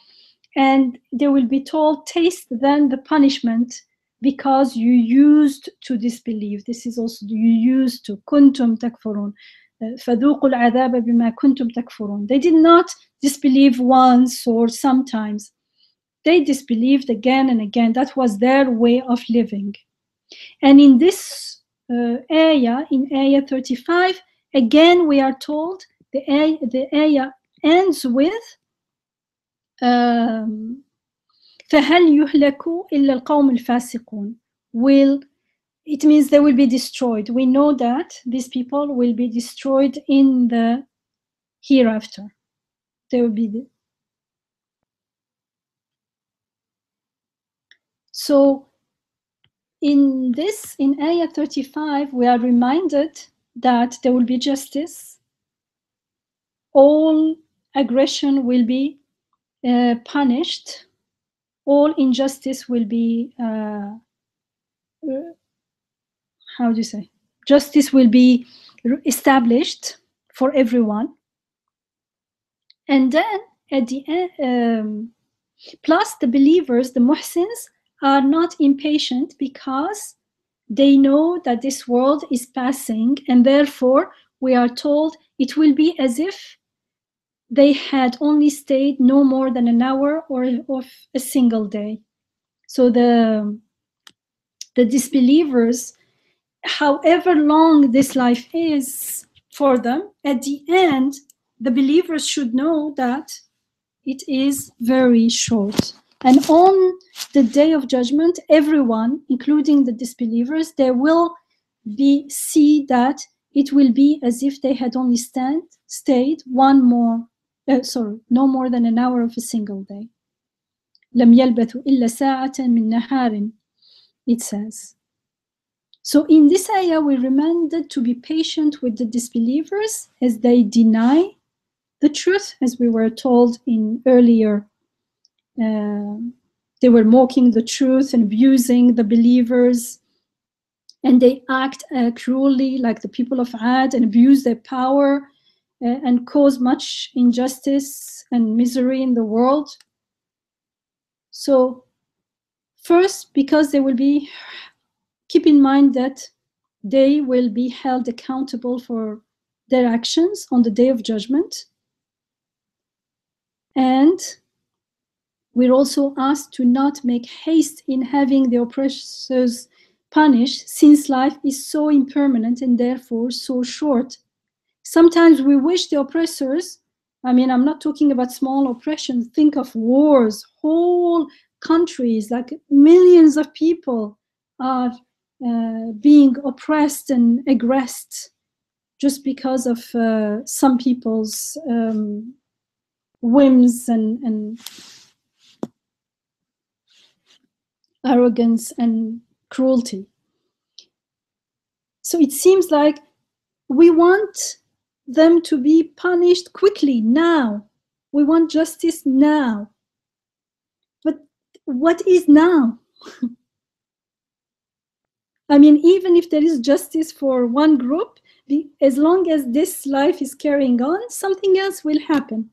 and they will be told, taste then the punishment because you used to disbelieve. This is also, you used to, kuntum takfurun. فَذُوقُوا الْعَذَابَ بِمَا كُنْتُمْ تَكْفُرُونَ. They did not disbelieve once or sometimes. They disbelieved again and again. That was their way of living. And in this ayah, in ayah 35, again we are told, the ayah ends with فَهَلْ يُهْلَكُ إِلَّا الْقَوْمُ الْفَاسِقُونَ. It means they will be destroyed. We know that these people will be destroyed in the hereafter. They will be so in ayah 35, we are reminded that there will be justice. All aggression will be punished. All injustice will be, how do you say? Justice will be established for everyone. And then at the end, plus the believers, the muhsins, are not impatient because they know that this world is passing, and therefore we are told it will be as if they had only stayed no more than an hour or of a single day. So the disbelievers, however long this life is for them, at the end, the believers should know that it is very short. And on the day of judgment, everyone, including the disbelievers, they will see that it will be as if they had only stayed no more than an hour of a single day. لم يلبثوا إلا ساعة من نهار, it says. So in this ayah, we're reminded to be patient with the disbelievers as they deny the truth, as we were told in earlier. They were mocking the truth and abusing the believers, and they act cruelly like the people of Ad and abuse their power and cause much injustice and misery in the world. So first, because they will be, keep in mind that they will be held accountable for their actions on the day of judgment. And we're also asked to not make haste in having the oppressors punished, since life is so impermanent and therefore so short. Sometimes we wish the oppressors, I'm not talking about small oppressions, think of wars, whole countries, like millions of people are being oppressed and aggressed just because of some people's whims and arrogance and cruelty. So it seems like we want them to be punished quickly, now. We want justice now. But what is now? Even if there is justice for one group, as long as this life is carrying on, something else will happen.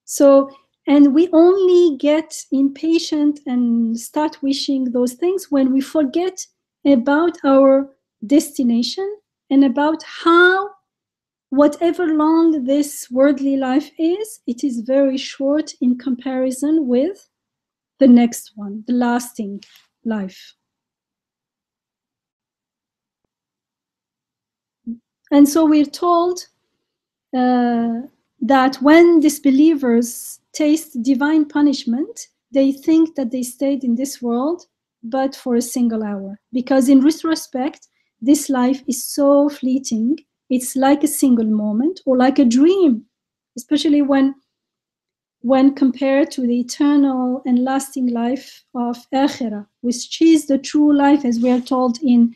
So, and we only get impatient and start wishing those things when we forget about our destination and about how, whatever long this worldly life is, it is very short in comparison with the next one, the lasting life. And so we're told that when disbelievers taste divine punishment, they think that they stayed in this world, but for a single hour. Because in retrospect, this life is so fleeting. It's like a single moment or like a dream, especially when compared to the eternal and lasting life of Akhirah, which is the true life, as we are told in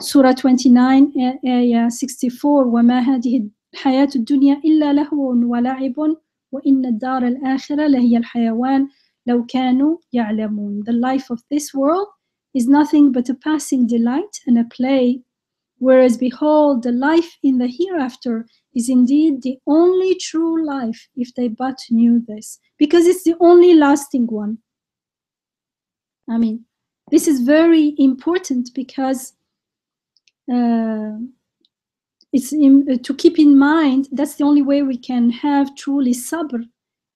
Surah 29, Ayah 64, وَمَا هَذِهِ الْحَيَاةُ الدُّنْيَا إِلَّا لَهْوٌ وَلَعِبٌ وَإِنَّ الدَّارَ الْآخِرَةَ لَهِيَ الْحَيَوَانُ لَوْ كَانُوا يَعْلَمُونَ. The life of this world is nothing but a passing delight and a play, whereas behold, the life in the hereafter is indeed the only true life, if they but knew this, because it's the only lasting one. This is very important because it's to keep in mind that's the only way we can have truly sabr,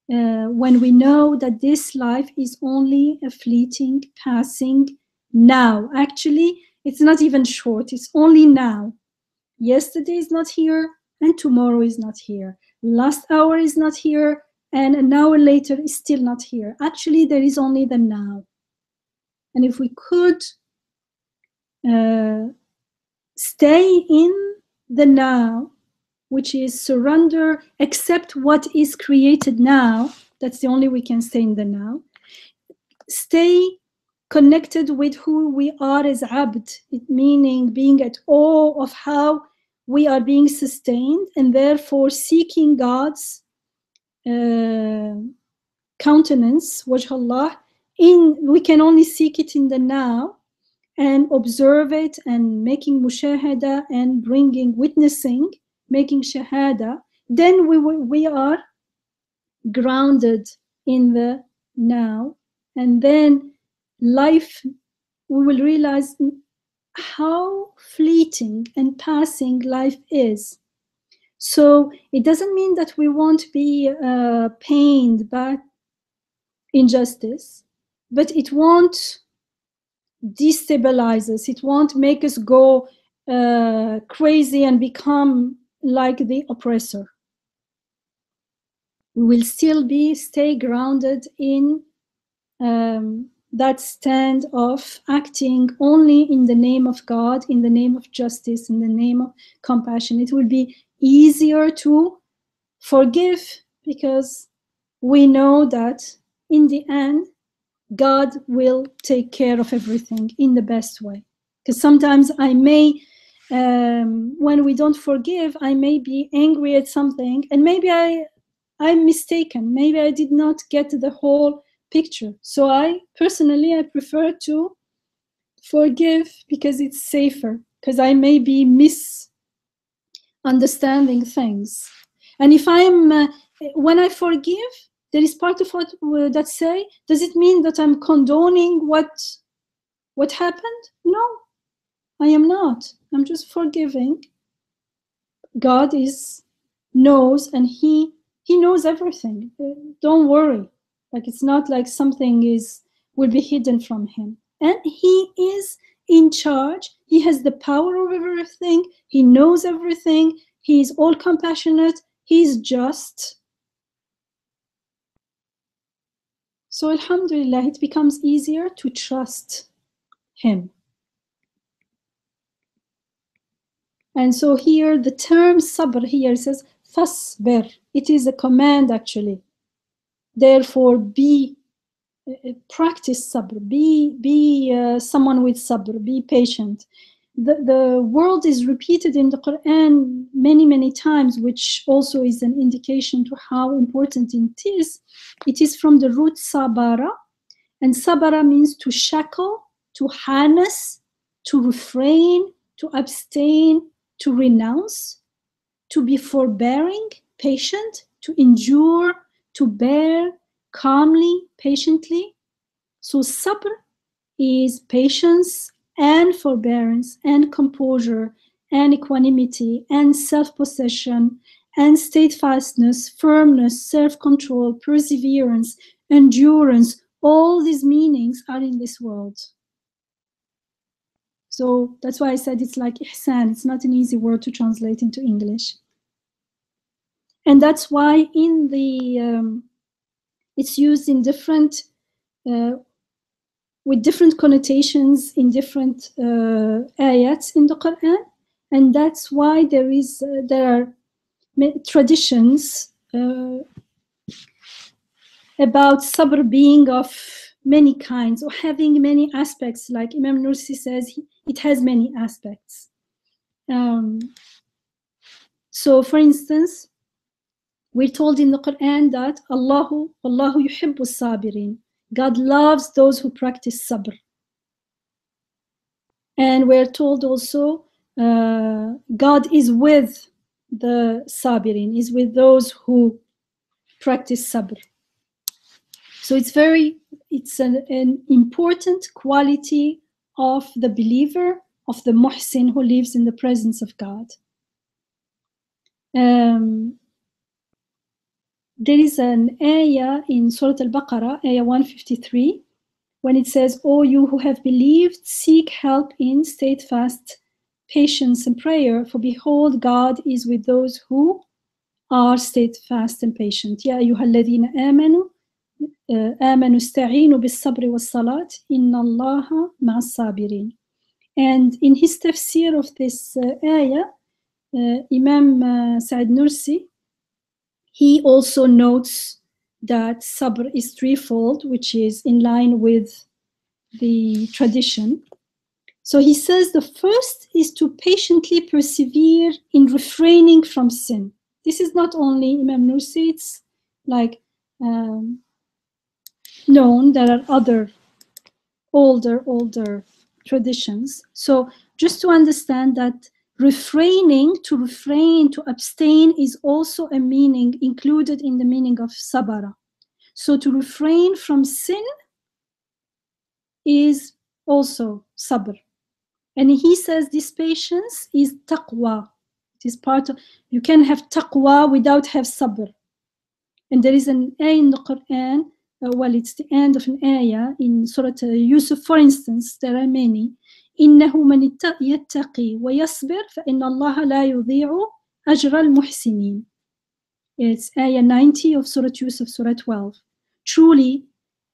when we know that this life is only a fleeting, passing now. Actually, it's not even short, it's only now. Yesterday is not here, and tomorrow is not here. Last hour is not here, and an hour later is still not here. Actually, there is only the now. And if we could stay in the now, which is surrender, accept what is created now, that's the only way we can stay in the now. Stay connected with who we are as abd, meaning being at awe of how we are being sustained, and therefore seeking God's countenance, wajh Allah. We can only seek it in the now and observe it and making mushahada and witnessing, making shahada then we are grounded in the now, and then life, we will realize how fleeting and passing life is. So it doesn't mean that we won't be pained by injustice, but it won't destabilize us. It won't make us go crazy and become like the oppressor. We will still stay grounded in that stand of acting only in the name of God, in the name of justice, in the name of compassion. It will be easier to forgive because we know that in the end, God will take care of everything in the best way. Because sometimes I may, when we don't forgive, I may be angry at something, and maybe I'm mistaken. Maybe I did not get the whole picture. So I personally prefer to forgive because it's safer, because I may be misunderstanding things. And if when I forgive, there is part of what that say, does it mean that I'm condoning what happened? No, I am not. I'm just forgiving. God knows, and he knows everything. Don't worry. Like, it's not like something will be hidden from him. And he is in charge. He has the power over everything. He knows everything. He is all compassionate. He's just. So alhamdulillah, it becomes easier to trust him. And so here the term sabr here says fasbir. It is a command actually. Therefore, practice sabr. Be someone with sabr. Be patient. The word is repeated in the Quran many times, which also is an indication to how important it is. It is from the root sabara, and sabara means to shackle, to harness, to refrain, to abstain, to renounce, to be forbearing, patient, to endure, to bear calmly, patiently. So sabr is patience and forbearance and composure and equanimity and self-possession and steadfastness, firmness, self-control, perseverance, endurance. All these meanings are in this world. So that's why I said it's like ihsan. It's not an easy word to translate into English. And that's why in the it's used in different with different connotations in different ayats in the Quran, and that's why there are traditions about sabr being of many kinds or having many aspects. Like Imam Nursi says, it has many aspects. So, for instance, we're told in the Quran that Allahu yuhibbu sabirin. God loves those who practice sabr. And we're told also God is with the sabirin, is with those who practice sabr. So it's an important quality of the believer, of the muhsin who lives in the presence of God. There is an ayah in Surah Al-Baqarah, ayah 153, when it says, "O you who have believed, seek help in steadfast patience and prayer, for behold, God is with those who are steadfast and patient. Ya ayyuhalladhina amanu ista'inu bis-sabri was-salat, inna Allaha ma'as sabirin." And in his tafsir of this ayah, Imam Sa'id Nursi, he also notes that sabr is threefold, which is in line with the tradition. So he says the first is to patiently persevere in refraining from sin. This is not only Imam Nursi, it's like known. There are other older traditions. So just to understand that refraining, to refrain, to abstain is also a meaning included in the meaning of sabara. So to refrain from sin is also sabr. And he says this patience is taqwa. It is part of, you can have taqwa without have sabr. And there is an ayah in the Quran, well, it's the end of an ayah in Surah Yusuf, for instance, there are many. إِنَّهُ مَنِ يَتَّقِي وَيَصْبِرْ فَإِنَّ اللَّهَ لَا يُضِيعُ أَجْرَ الْمُحْسِنِينَ. It's ayah 90 of Surah Yusuf, Surah 12. Truly,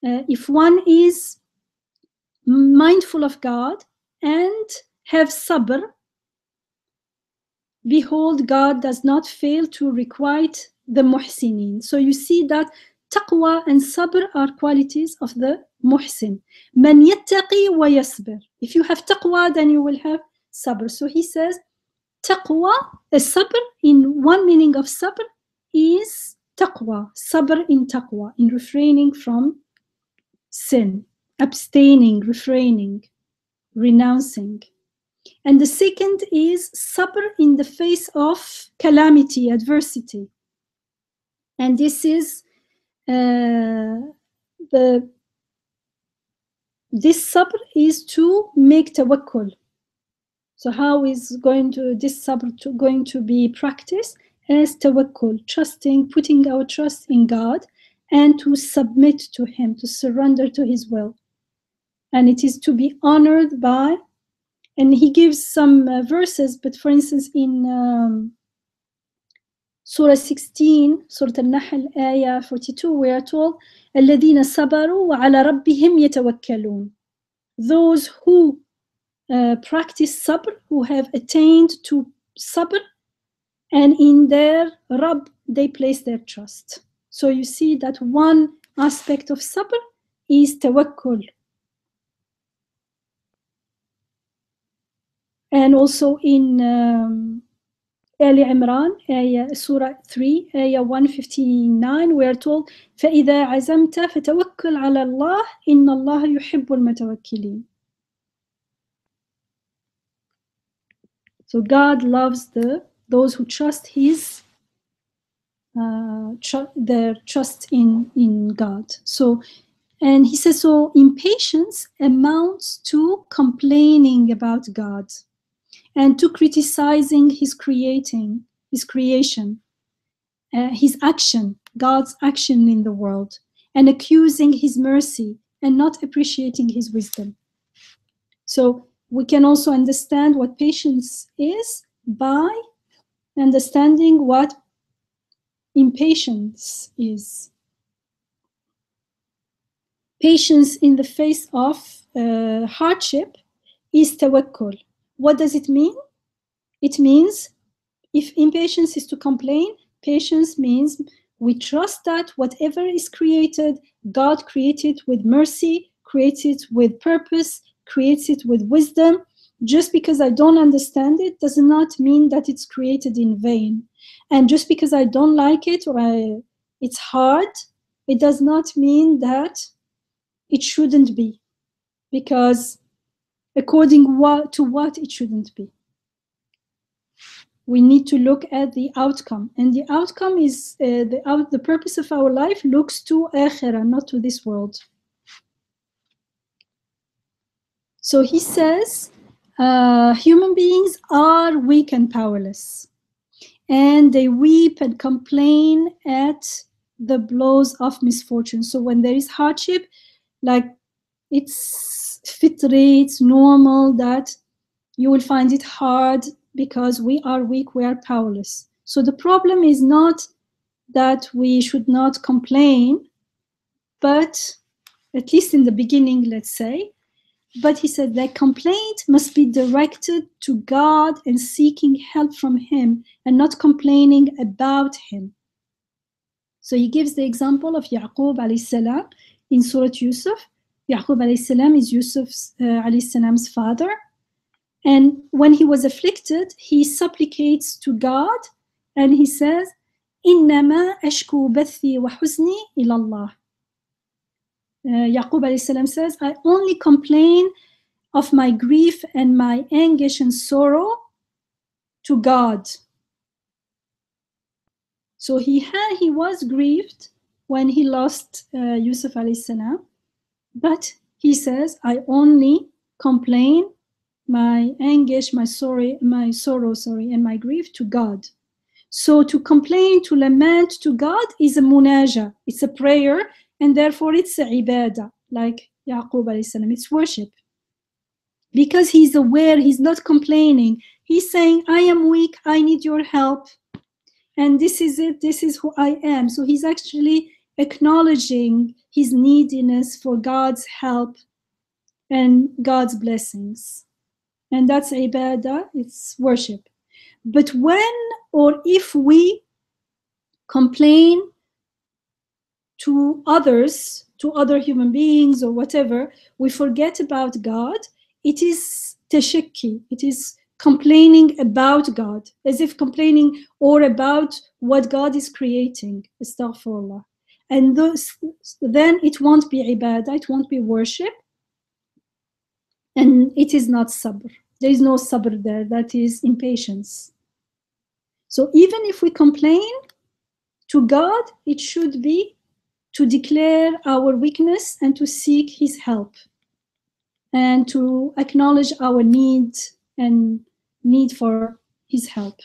if one is mindful of God and have sabr, behold, God does not fail to requite the muhsinin. So you see that taqwa and sabr are qualities of the muhsin. Man yattaqi wa yasbir. If you have taqwa, then you will have sabr. So he says, taqwa, sabr, in one meaning of sabr is taqwa, sabr in taqwa, in refraining from sin, abstaining, refraining, renouncing. And the second is sabr in the face of calamity, adversity. And this is this sabr is to make tawakkul. So how is this sabr going to be practiced? As tawakkul, trusting, putting our trust in God and to submit to Him, to surrender to His will. And it is to be honored by, and he gives some verses, but for instance in Surah 16, Surah Al-Nahl, Ayah 42, we are told, الَّذِينَ صَبَرُوا وَعَلَى رَبِّهِمْ يَتَوَكَّلُونَ. Those who practice sabr, who have attained to sabr, and in their Rabb they place their trust. So you see that one aspect of sabr is tawakkul. And also in Ali Imran, Surah 3, Ayah 159, we are told, فَإِذَا عَزَمْتَ فَتَوَكَّلْ عَلَى اللَّهِ إِنَّ اللَّهَ يُحِبُّ الْمُتَوَكِّلِينَ. So God loves those who trust their trust in God. So, and he says, so impatience amounts to complaining about God and to criticizing his creation, his action, God's action in the world, and accusing his mercy and not appreciating his wisdom. So we can also understand what patience is by understanding what impatience is. Patience in the face of hardship is tawakkul. What does it mean? It means, if impatience is to complain, patience means we trust that whatever is created, God created with mercy, creates it with purpose, creates it with wisdom. Just because I don't understand it does not mean that it's created in vain. And just because I don't like it or it's hard, it does not mean that it shouldn't be. Because according to what it shouldn't be. We need to look at the outcome, and the outcome is the purpose of our life looks to akhirah, not to this world. So he says human beings are weak and powerless, and they weep and complain at the blows of misfortune. So when there is hardship, like it's fitri, it's normal that you will find it hard because we are weak, we are powerless. So the problem is not that we should not complain, but at least in the beginning, let's say, but he said that complaint must be directed to God and seeking help from him and not complaining about him. So he gives the example of Yaqub alayhi salam in Surah Yusuf. Yaqub alayhi salam is Yusuf alayhi salam's father. And when he was afflicted, he supplicates to God and he says, إِنَّمَا أَشْكُو بَثِّي وَحُزْنِي إِلَى اللَّهِ. Yaqub alayhi salam says, I only complain of my grief and my anguish and sorrow to God. So he was grieved when he lost Yusuf alayhi salam, but he says, I only complain my anguish, my sorrow, and my grief to God. So to complain, to lament to God is a munaja, it's a prayer, and therefore it's a ibadah, like Yaqub alayhi salam, it's worship. Because he's aware, he's not complaining. He's saying, I am weak, I need your help. And this is it, this is who I am. So he's actually acknowledging his neediness for God's help and God's blessings. And that's ibadah, it's worship. But when or if we complain to others, to other human beings or whatever, we forget about God, it is tashakki, it is complaining about God, as if complaining or about what God is creating, astaghfirullah. And then it won't be ibadah, it won't be worship, and it is not sabr. There is no sabr there, that is impatience. So even if we complain to God, it should be to declare our weakness and to seek his help and to acknowledge our need and need for his help.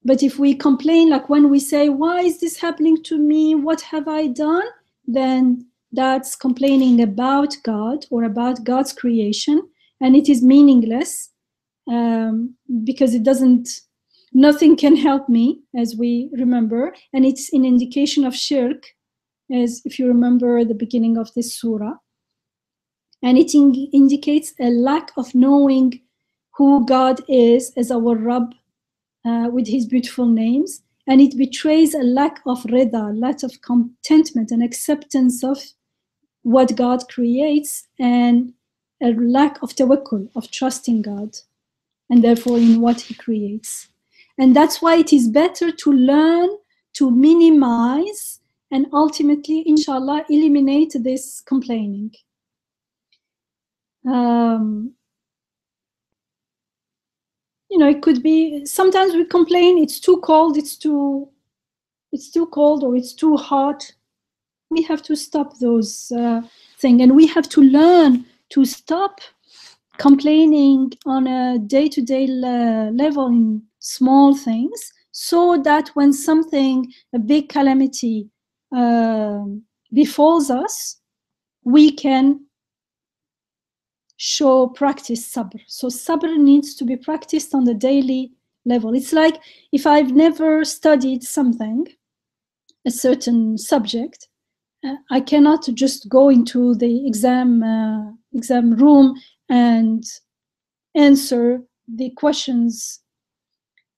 But if we complain, like when we say, why is this happening to me? What have I done? Then that's complaining about God or about God's creation, and it is meaningless because it doesn't, nothing can help me, as we remember, and it's an indication of shirk, as if you remember the beginning of this surah. And it indicates a lack of knowing who God is as our Rabb with his beautiful names. And it betrays a lack of rida, lack of contentment and acceptance of what God creates, and a lack of tawakkul, of trusting God, and therefore in what he creates. And that's why it is better to learn to minimize and ultimately, inshallah, eliminate this complaining. It could be, sometimes we complain, it's too cold, it's too cold, or it's too hot. We have to stop those things, and we have to learn to stop complaining on a day-to-day level in small things, so that when something, a big calamity befalls us, we can practice sabr. So sabr needs to be practiced on the daily level. It's like if I've never studied something, a certain subject, I cannot just go into the exam room and answer the questions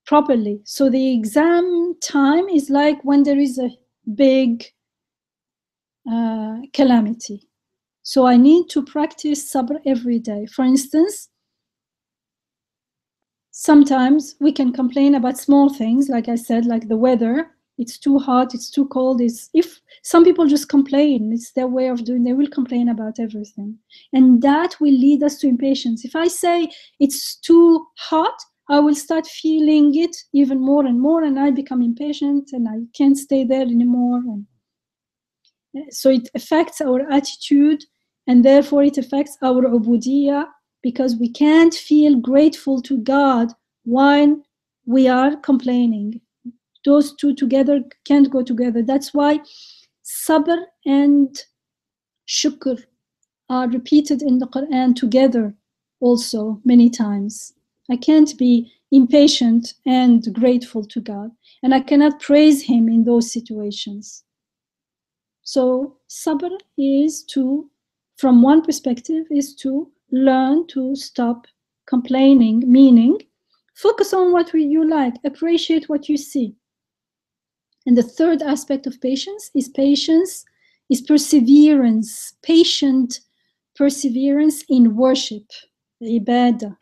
properly. So the exam time is like when there is a big calamity. So I need to practice sabr every day. For instance, sometimes we can complain about small things, like I said, like the weather. It's too hot, it's too cold. If some people just complain, it's their way of doing, they will complain about everything. And that will lead us to impatience. If I say it's too hot, I will start feeling it even more and more, and I become impatient and I can't stay there anymore. And so it affects our attitude, and therefore it affects our ubudiyah, because we can't feel grateful to God while we are complaining. Those two together can't go together. That's why sabr and shukr are repeated in the Quran together also many times. I can't be impatient and grateful to God, and I cannot praise him in those situations. So sabr is to, from one perspective, is to learn to stop complaining, meaning focus on what you like, appreciate what you see. And the third aspect of patience is perseverance, patient perseverance in worship, ibadah.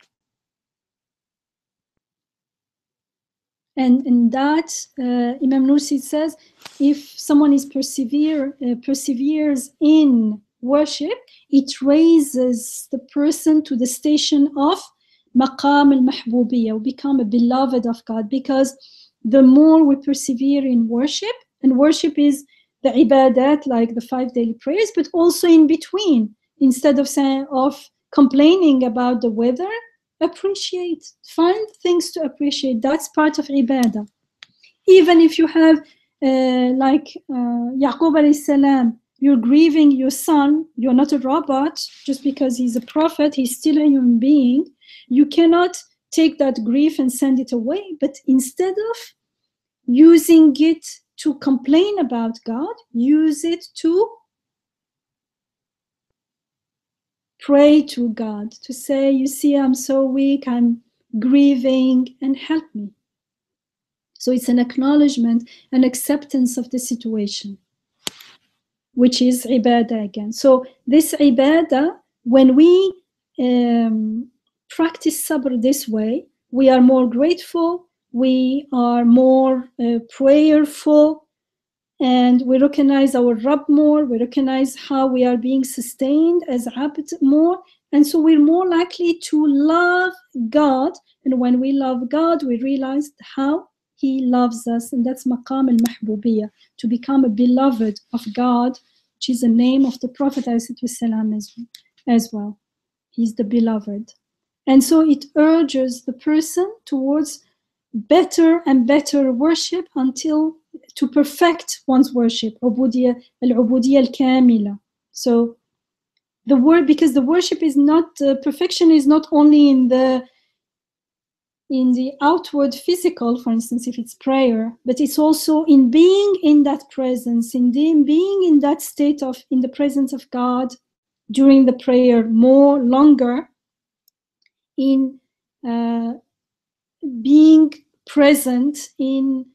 And in that, Imam Nursi says, if someone perseveres in worship, it raises the person to the station of maqam al-mahbubiyya, we become a beloved of God, because the more we persevere in worship, and worship is the ibadat, like the 5 daily prayers, but also in between, instead of complaining about the weather, appreciate, find things to appreciate. That's part of ibadah. Even if you have like Yaqub alayhi salam, you're grieving your son, you're not a robot. Just because he's a prophet, he's still a human being. You cannot take that grief and send it away, but instead of using it to complain about God, use it to pray to God, to say, you see, I'm so weak, I'm grieving, and help me. So it's an acknowledgement, an acceptance of the situation, which is ibadah again. So this ibadah, when we practice sabr this way, we are more grateful, we are more prayerful, and we recognize our Rabb more, we recognize how we are being sustained as abd more, and so we're more likely to love God. And when we love God, we realize how He loves us, and that's maqam al-mahbubiyya, to become a beloved of God, which is the name of the Prophet ﷺ as well. He's the beloved. And so it urges the person towards better and better worship until to perfect one's worship, al-ubudiyya al-kamila. So the word, because the worship is not, perfection is not only in the outward physical, for instance, if it's prayer, but it's also in being in that presence, in being in that state of, in the presence of God during the prayer more longer, in being present, in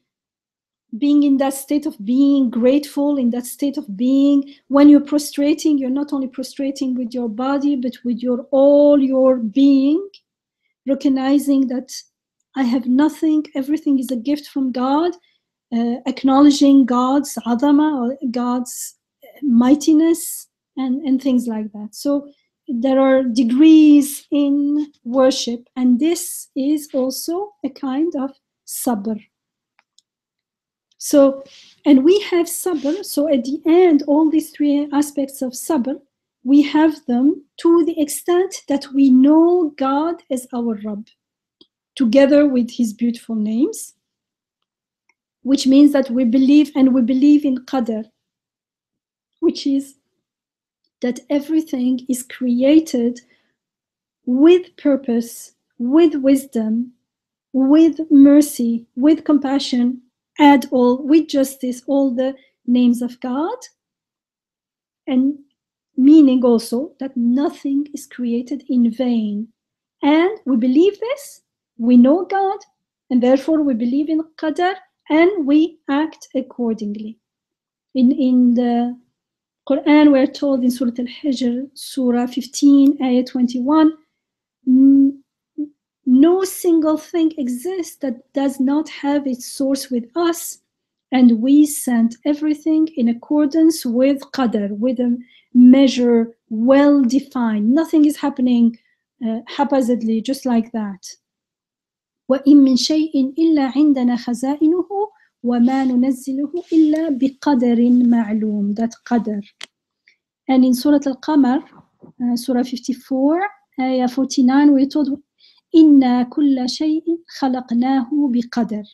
being in that state of being grateful, in that state of being, when you're prostrating, you're not only prostrating with your body, but with all your being, recognizing that I have nothing, everything is a gift from God, acknowledging God's adama, or God's mightiness, and things like that. So there are degrees in worship, and this is also a kind of sabr. So, and we have sabr, so at the end, all these 3 aspects of sabr, we have them to the extent that we know God as our Rabb, together with His beautiful names, which means that we believe, and we believe in qadr, which is that everything is created with purpose, with wisdom, with mercy, with compassion, add all, with justice, all the names of God, and meaning also that nothing is created in vain. And we believe this, we know God, and therefore we believe in qadar, and we act accordingly. In the Quran, we're told in Surah Al-Hijr, Surah 15, Ayah 21, no single thing exists that does not have its source with us, and we sent everything in accordance with qadr, with a measure well defined. Nothing is happening haphazardly, just like that. وَإِن مِّن شَيْءٍ إِلَّا عِندَنَا خَزَائِنُهُ وَمَا نُنَزِّلُهُ إِلَّا بِقَدَرٍ مَعْلُومٍ. That qadr. And in Surah Al-Qamar, Surah 54, Ayah 49, we're told, إِنَّا كُلَّ شَيْءٍ خَلَقْنَاهُ بِقَدَرٍ.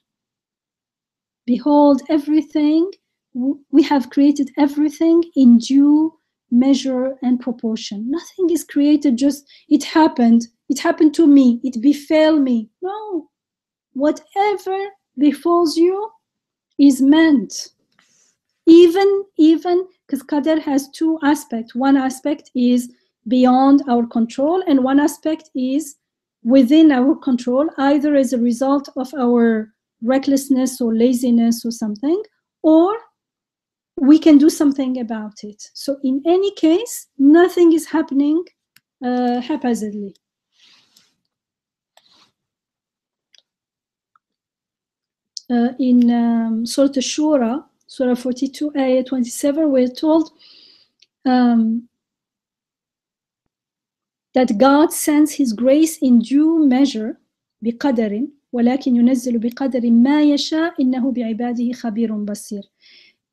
Behold, everything, we have created everything in due measure and proportion. Nothing is created just, it happened to me, it befell me. No, whatever befalls you is meant. Even because qadar has 2 aspects. One aspect is beyond our control, and one aspect is within our control, either as a result of our recklessness or laziness or something, or we can do something about it. So in any case, nothing is happening haphazardly. In Surah Shura, Surah 42, Ayah 27, we're told, that God sends His grace in due measure بقدر ولكن ينزل بقدر ما يشاء إنه بعباده خبير بصير.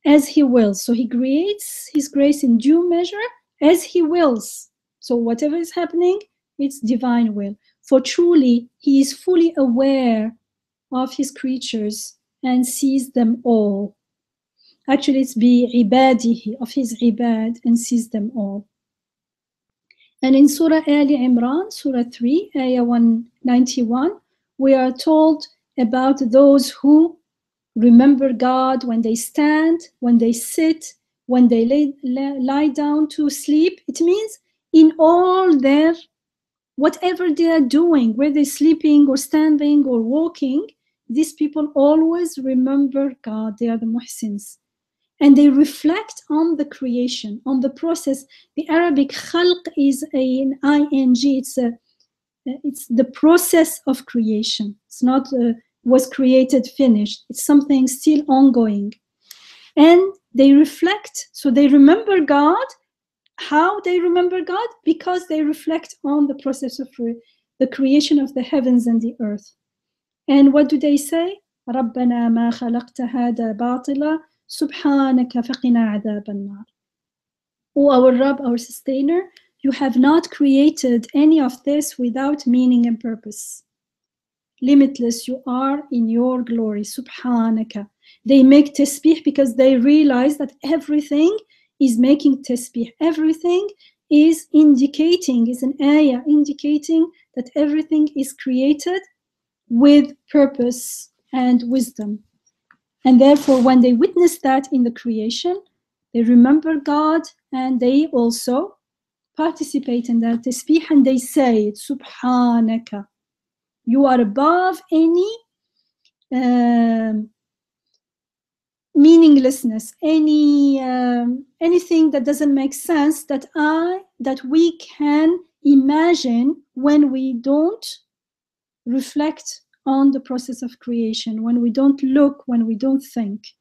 As He wills. So He creates His grace in due measure as He wills. So whatever is happening, it's divine will. For truly He is fully aware of His creatures and sees them all. Actually, it's بعباده, of His ibad, and sees them all. And in Surah Ali Imran, Surah 3, Ayah 191, we are told about those who remember God when they stand, when they sit, when they lie down to sleep. It means in all their, whatever they are doing, whether they're sleeping or standing or walking, these people always remember God. They are the muhsins. And they reflect on the creation, on the process. The Arabic khalq is an ing. It's the process of creation. It's not was created, finished. It's something still ongoing. And they reflect, so they remember God. How they remember God? Because they reflect on the process of the creation of the heavens and the earth. And what do they say? رَبَّنَا مَا خَلَقْتَ هَذَا بَاطِلًا سُبْحَانَكَ فَقِنَا عَذَابَ النَّارِ. O our Rabb, our Sustainer, you have not created any of this without meaning and purpose. Limitless you are in your glory, Subhanaka. They make tasbih because they realize that everything is making tasbih. Everything is indicating, is an ayah indicating that everything is created with purpose and wisdom. And therefore, when they witness that in the creation, they remember God and they also participate in that tasbih and they say, Subhanaka. You are above any meaninglessness, anything that doesn't make sense that we can imagine when we don't reflect on the process of creation, when we don't look, when we don't think.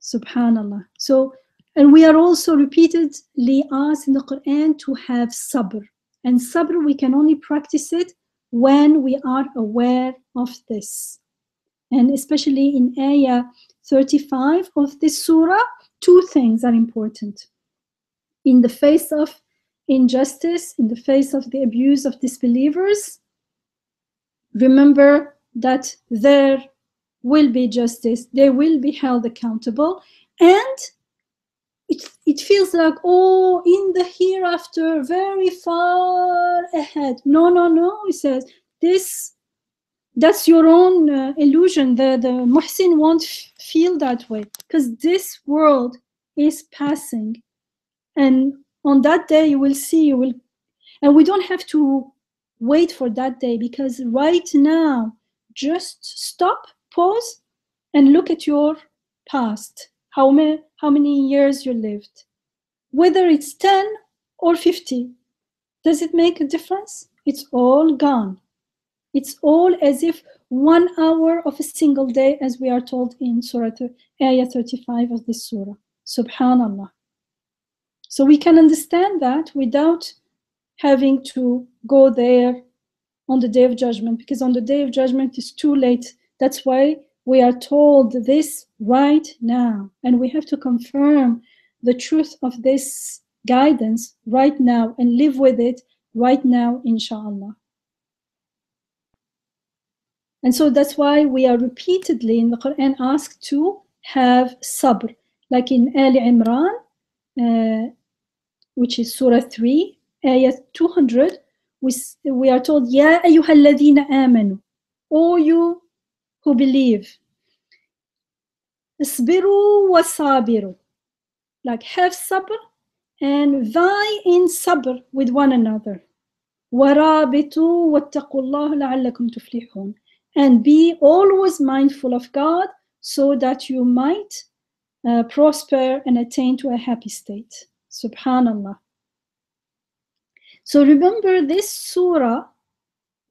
Subhanallah. So, and we are also repeatedly asked in the Quran to have sabr. And sabr, we can only practice it when we are aware of this. And especially in ayah 35 of this surah, two things are important. In the face of injustice, in the face of the abuse of disbelievers, remember that there will be justice, they will be held accountable, and it feels like, oh, in the hereafter, very far ahead. No, he says, that's your own illusion. The muhsin won't feel that way, because this world is passing, and on that day you will see, and we don't have to wait for that day, because right now, just stop, pause, and look at your past. How many years you lived, whether it's 10 or 50. Does it make a difference? It's all gone. It's all as if 1 hour of a single day, as we are told in Surah Ayah 35 of this surah. Subhanallah. So we can understand that without having to go there on the Day of Judgment, because on the Day of Judgment it's too late. That's why we are told this right now, and we have to confirm the truth of this guidance right now and live with it right now, inshallah. And so that's why we are repeatedly in the Quran asked to have sabr, like in Ali Imran, which is Surah 3, Ayah 200, we are told, Ya ayyuhalladhina amanu, O you who believe, isbiru wa sabiru, like have sabr and vie in sabr with one another. وَرَابِطُوا وَاتَّقُوا اللَّهَ لَعَلَّكُمْ تُفْلِحُونَ. And be always mindful of God so that you might prosper and attain to a happy state. Subhanallah. So remember, this surah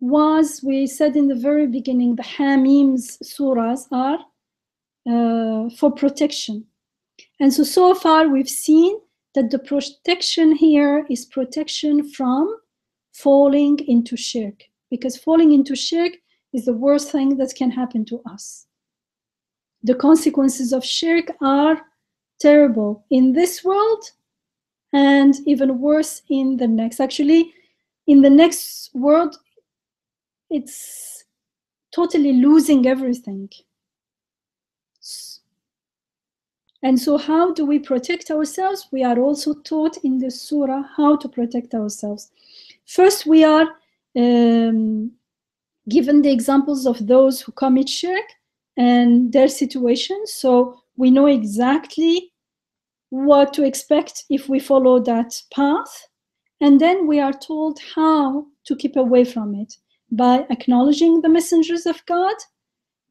was, we said in the very beginning, the Hamim's surahs are for protection. And so far we've seen that the protection here is protection from falling into shirk, because falling into shirk is the worst thing that can happen to us. The consequences of shirk are terrible in this world and even worse in the next. Actually, in the next world, it's totally losing everything. And so how do we protect ourselves? We are also taught in the surah how to protect ourselves. First, we are given the examples of those who commit shirk and their situation. So we know exactly what to expect if we follow that path. And then we are told how to keep away from it by acknowledging the messengers of God,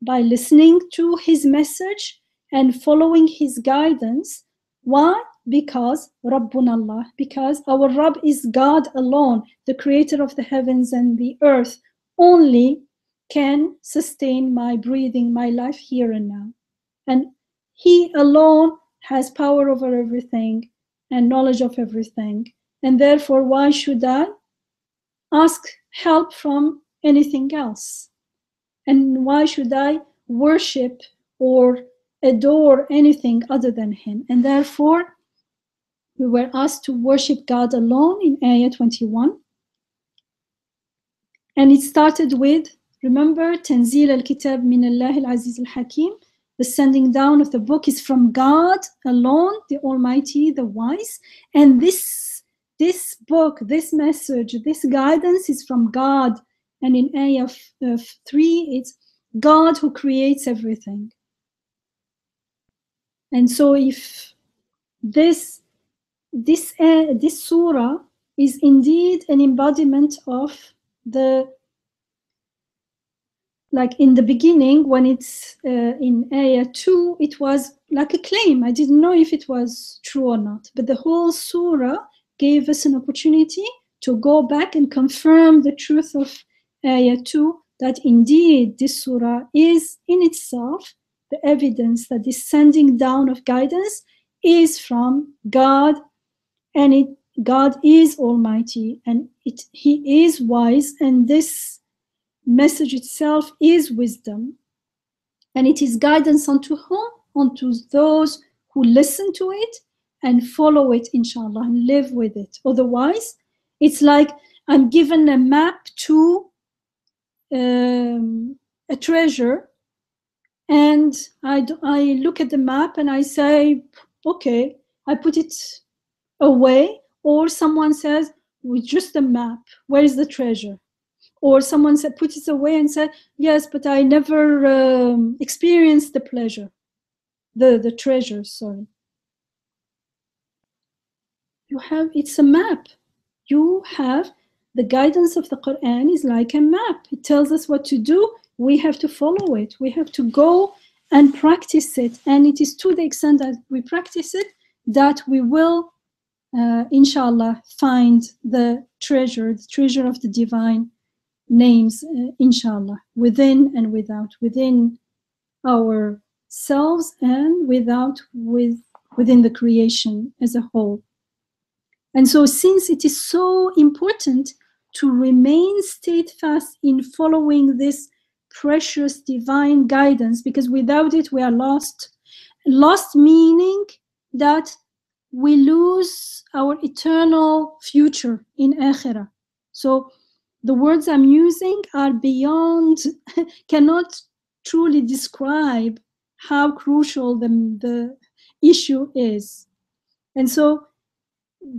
by listening to his message and following his guidance. Why? Because Rabbuna Allah, because our Rabb is God alone, the creator of the heavens and the earth, only can sustain my breathing, my life here and now. And he alone has power over everything and knowledge of everything. And therefore, why should I ask help from anything else? And why should I worship or adore anything other than him? And therefore, we were asked to worship God alone in Ayah 21. And it started with, remember, Tanzil al-Kitab min Allah al-Aziz al-Hakim. The sending down of the book is from God alone, the Almighty, the Wise. And this book, this message, this guidance is from God. And in Ayah 3, it's God who creates everything. And so if this surah is indeed an embodiment of the, like in the beginning, when it's in Ayah 2, it was like a claim. I didn't know if it was true or not. But the whole surah gave us an opportunity to go back and confirm the truth of Ayah 2, that indeed this surah is in itself the evidence that this sending down of guidance is from God, and God is Almighty, and He is wise, and this message itself is wisdom, and it is guidance unto whom? Unto those who listen to it and follow it, inshallah, and live with it. Otherwise, it's like I'm given a map to a treasure, and I look at the map and I say, okay, I put it away. Or someone says, with just the map, where is the treasure? Or someone said, put it away and said, yes, but I never experienced the pleasure, the treasure, sorry. It's a map. You have the guidance of the Quran is like a map. It tells us what to do. We have to follow it. We have to go and practice it. And it is to the extent that we practice it that we will, inshallah, find the treasure of the divine names, inshallah, within and without, within ourselves and within the creation as a whole. And so since it is so important to remain steadfast in following this precious divine guidance, because without it we are lost. Lost meaning that we lose our eternal future in Akhirah. So the words I'm using are beyond, cannot truly describe how crucial the issue is. And so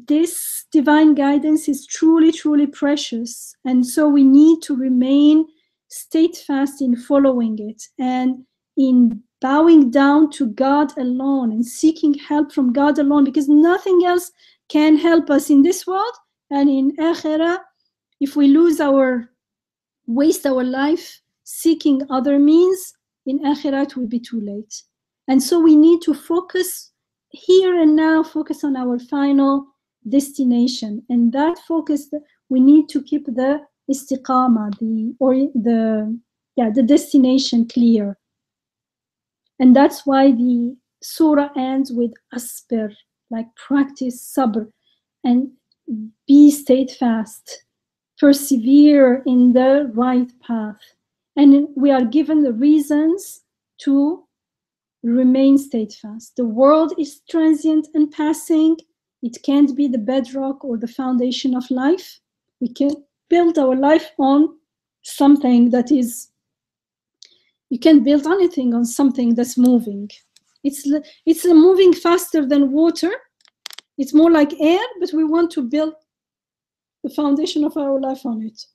this divine guidance is truly, truly precious. And so we need to remain steadfast in following it and in bowing down to God alone and seeking help from God alone, because nothing else can help us in this world. And in Akhirah, if we waste our life seeking other means, in Akhirah it will be too late. And so we need to focus here and now, focus on our final destination. And that focus, we need to keep the istiqama, the destination clear. And that's why the surah ends with asbir, like practice sabr and be steadfast persevere in the right path. And we are given the reasons to remain steadfast. The world is transient and passing. It can't be the bedrock or the foundation of life. We can build our life on something that is, you can't build anything on something that's moving. It's moving faster than water. It's more like air, but we want to build the foundation of our life on it.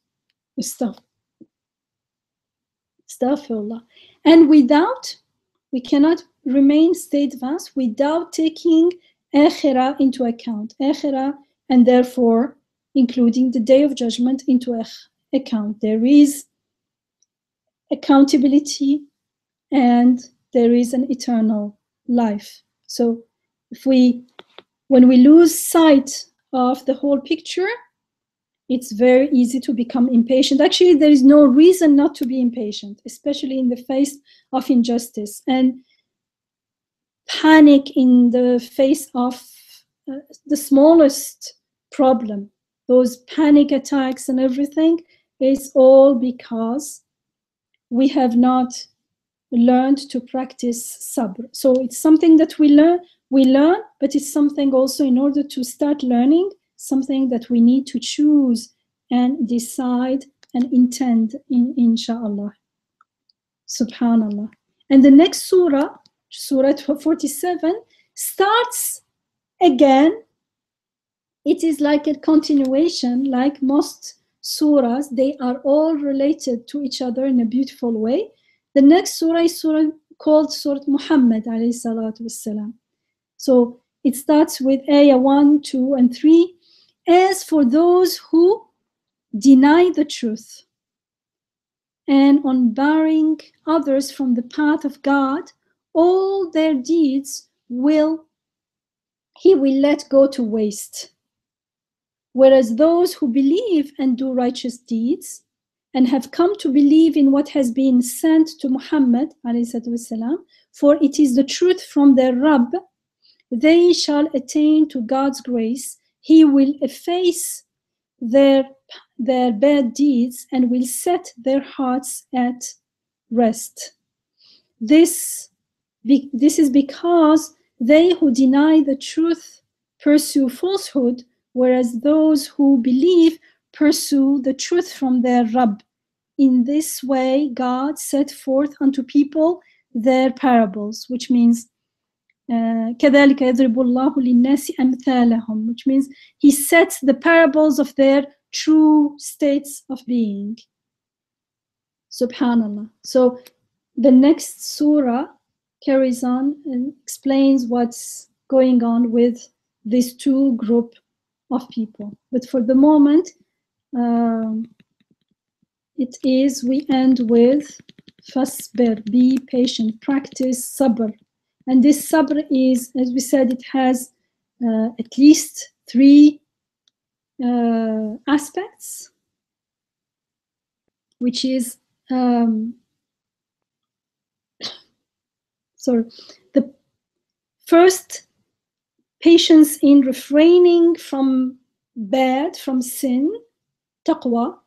Astaghfirullah. And we cannot remain steadfast without taking akhirah into account. Akhirah, and therefore including the day of judgment into account. There is accountability and there is an eternal life. So when we lose sight of the whole picture, it's very easy to become impatient. Actually, there is no reason not to be impatient, especially in the face of injustice, and panic in the face of the smallest problem. Those panic attacks and everything is all because we have not learned to practice sabr. So it's something that we learn, but it's something also, in order to start learning, something that we need to choose and decide and intend in, inshallah. Subhanallah. And the next surah, Surah 47, starts again. It is like a continuation, like most surahs. They are all related to each other in a beautiful way. The next surah is surah called Surah Muhammad alayhi salatu wassalam. So it starts with ayah 1, 2, and 3. As for those who deny the truth and on barring others from the path of God, all their deeds he will let go to waste. Whereas those who believe and do righteous deeds and have come to believe in what has been sent to Muhammad والسلام, for it is the truth from their Rabb, they shall attain to God's grace. He will efface their bad deeds and will set their hearts at rest. This is because they who deny the truth pursue falsehood, whereas those who believe pursue the truth from their Rabb. In this way, God set forth unto people their parables, which means كَذَلِكَ يَضْرِبُ اللَّهُ لِلنَّاسِ أَمْثَالَهُم, which means He sets the parables of their true states of being. Subhanallah. So the next surah carries on and explains what's going on with these two group of people. But for the moment, we end with fasbir, be patient, practice sabr. And this sabr is, as we said, it has at least 3 aspects, which is the first, patience in refraining from bad, from sin, taqwa.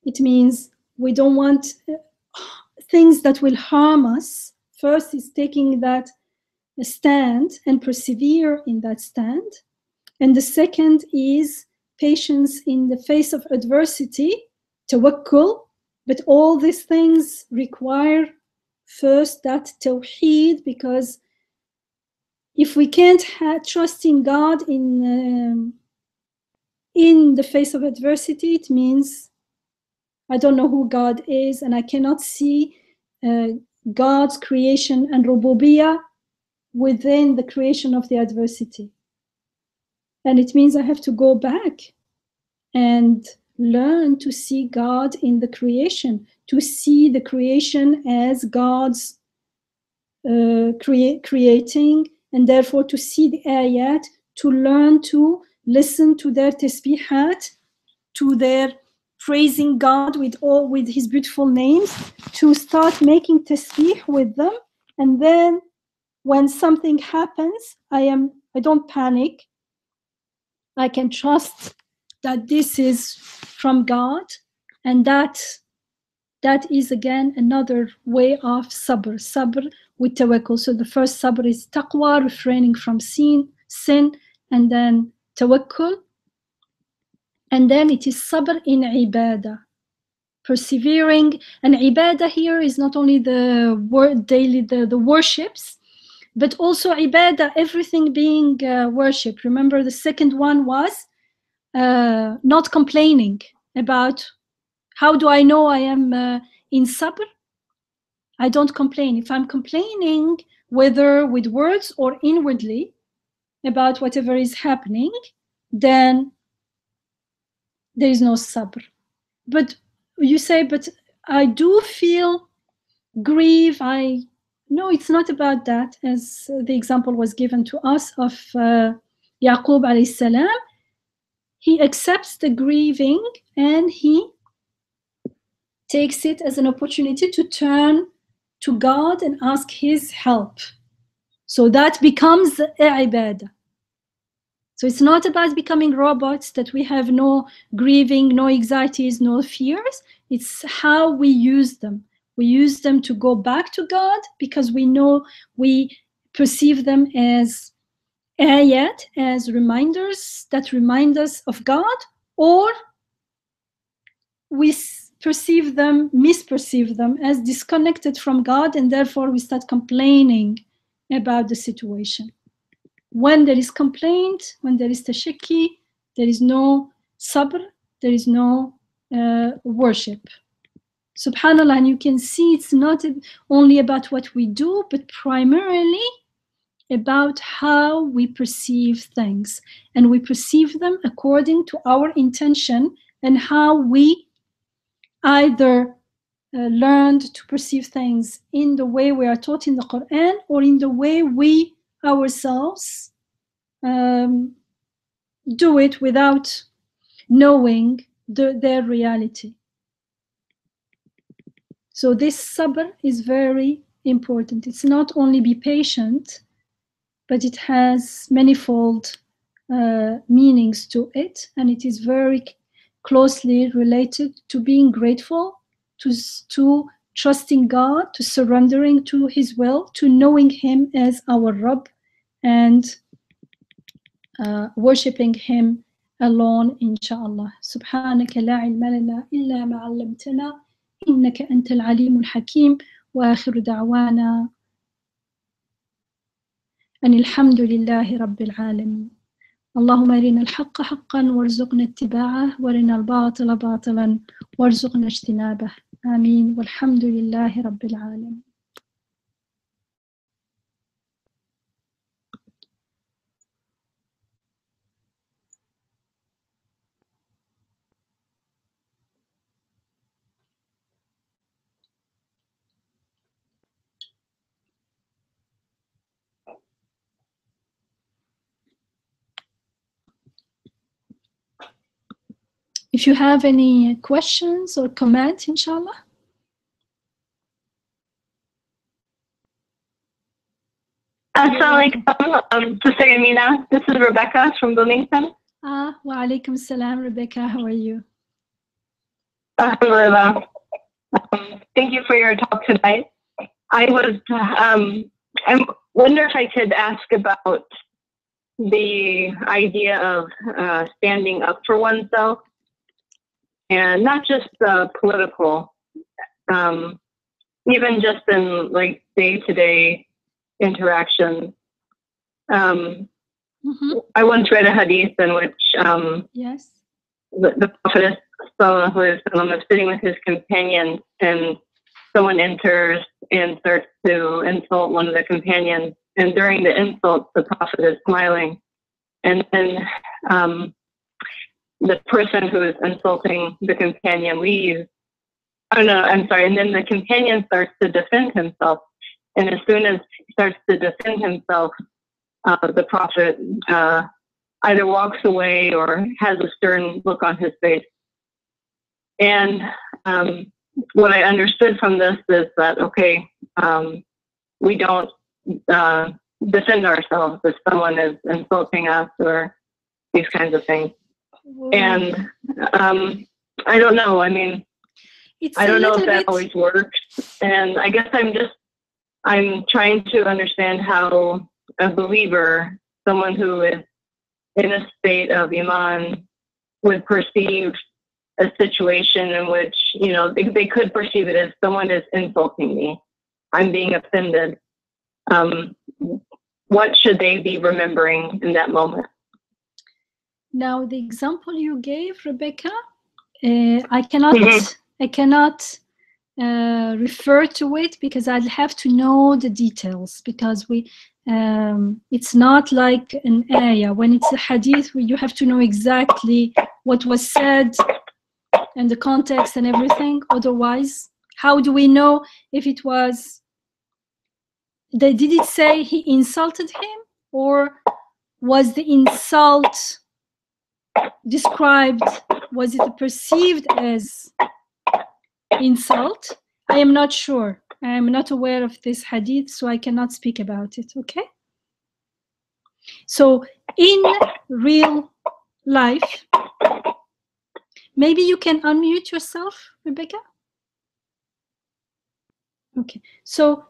It means we don't want things that will harm us. First is taking that stand and persevere in that stand. And the second is patience in the face of adversity, tawakkul. But all these things require first that tawheed, because if we can't trust in God in the face of adversity, it means I don't know who God is, and I cannot see God's creation and rububiyyah within the creation of the adversity. And it means I have to go back and learn to see God in the creation, to see the creation as God's creating, and therefore to see the ayat, to learn to listen to their tasbihat, to their praising God with His beautiful names, to start making tasbih with them. And then when something happens, I don't panic. I can trust that this is from God, and that is again another way of sabr with tawakkul. So the first sabr is taqwa, refraining from sin, and then tawakkul, and then it is sabr in ibadah, persevering. And ibadah here is not only the daily the worships, but also ibadah, everything being worship. Remember, the second one was not complaining about how do I know I am in sabr. I don't complain. If I'm complaining, whether with words or inwardly, about whatever is happening, then there is no sabr. But you say, but I do feel grief. No, it's not about that, as the example was given to us of Yaqub alayhi salam. He accepts the grieving and he takes it as an opportunity to turn to God and ask his help. So that becomes ibadah. So it's not about becoming robots, that we have no grieving, no anxieties, no fears. It's how we use them. We use them to go back to God because we know, we perceive them as ayat, as reminders that remind us of God, or we misperceive them as disconnected from God, and therefore we start complaining about the situation. When there is complaint, when there is tashakki, there is no sabr, there is no worship. Subhanallah, and you can see it's not only about what we do, but primarily about how we perceive things. And we perceive them according to our intention and how we either learned to perceive things in the way we are taught in the Quran, or in the way we ourselves do it without knowing their reality. So this sabr is very important. It's not only be patient, but it has manifold meanings to it, and it is very closely related to being grateful, to trusting God, to surrendering to His will, to knowing Him as our Rabb, and worshipping Him alone, inshallah. Subhanaka la ilma lana illa ma 'allamtana innaka antal alimul hakim, wa akhiru da'wana أن الحمد لله رب العالمين. اللهم أرنا الحق حقا وارزقنا اتباعه، وارنا الباطل باطلا وارزقنا اجتنابه. آمين والحمد لله رب العالمين. If you have any questions or comments, inshallah. Assalamu alaikum, Sister Yamina. This is Rebecca from Bloomington. Wa alaikum salam, Rebecca. How are you? Alhamdulillah. Thank you for your talk tonight. I wonder if I could ask about the idea of standing up for oneself, and not just political, even just in like day-to-day interactions. I once read a hadith in which yes, the Prophet was sitting with his companions, and someone enters and starts to insult one of the companions. And during the insult, the Prophet is smiling. And then the person who is insulting the companion leaves. Oh, no, I'm sorry. And then the companion starts to defend himself. And as soon as he starts to defend himself, the Prophet either walks away or has a stern look on his face. And what I understood from this is that, okay, we don't defend ourselves if someone is insulting us or these kinds of things. And I don't know. I mean, I don't know if that always works. And I guess I'm trying to understand how a believer, someone who is in a state of Iman, would perceive a situation in which, you know, they could perceive it as someone is insulting me. I'm being offended. What should they be remembering in that moment? Now, the example you gave, Rebecca, I cannot refer to it because I'll have to know the details, because it's not like an ayah. When it's a hadith, you have to know exactly what was said and the context and everything. Otherwise, how do we know if it was, did it say he insulted him, or was the insult described, was it perceived as insult? I am not sure. I am not aware of this hadith, so I cannot speak about it, okay? So in real life, maybe you can unmute yourself, Rebecca? Okay, so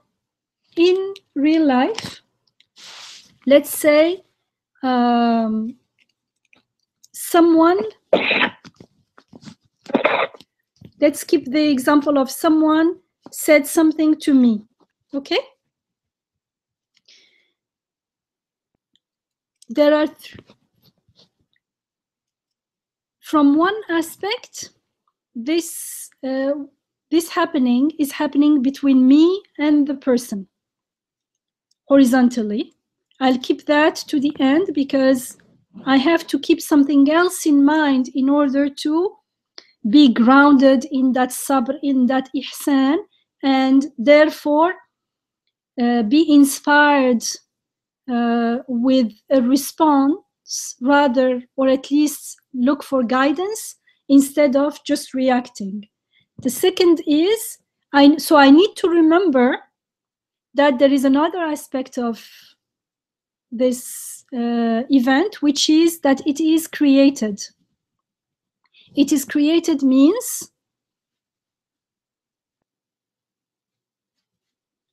in real life, let's say someone, let's keep the example of someone said something to me, okay? There are, from one aspect, this happening is happening between me and the person, horizontally. I'll keep that to the end because I have to keep something else in mind in order to be grounded in that sabr, in that ihsan, and therefore be inspired with a response rather, or at least look for guidance instead of just reacting. The second is, so I need to remember that there is another aspect of this event, which is that it is created. It is created means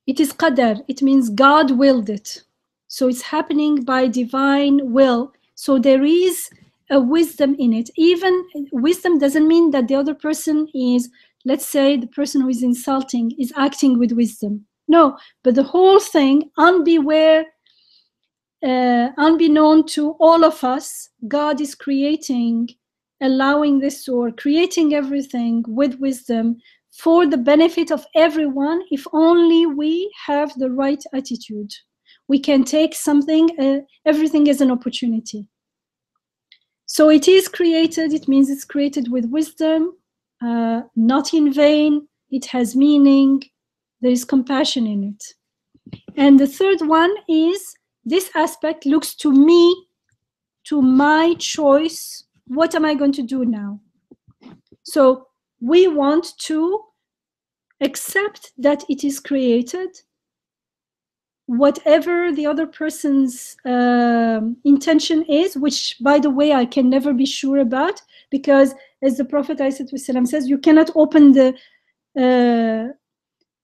it is qadar. It means God willed it. So it's happening by divine will. So there is a wisdom in it. Even wisdom doesn't mean that the other person is, let's say the person who is insulting is acting with wisdom. No, but the whole thing, unbeknown to all of us, God is creating, allowing this, or creating everything with wisdom for the benefit of everyone. If only we have the right attitude, we can take something, everything as an opportunity. So it is created, it means it's created with wisdom, not in vain, it has meaning, there is compassion in it. And the third one is, this aspect looks to me, to my choice, what am I going to do now? So we want to accept that it is created, whatever the other person's intention is, which, by the way, I can never be sure about, because as the Prophet ﷺ says, you cannot open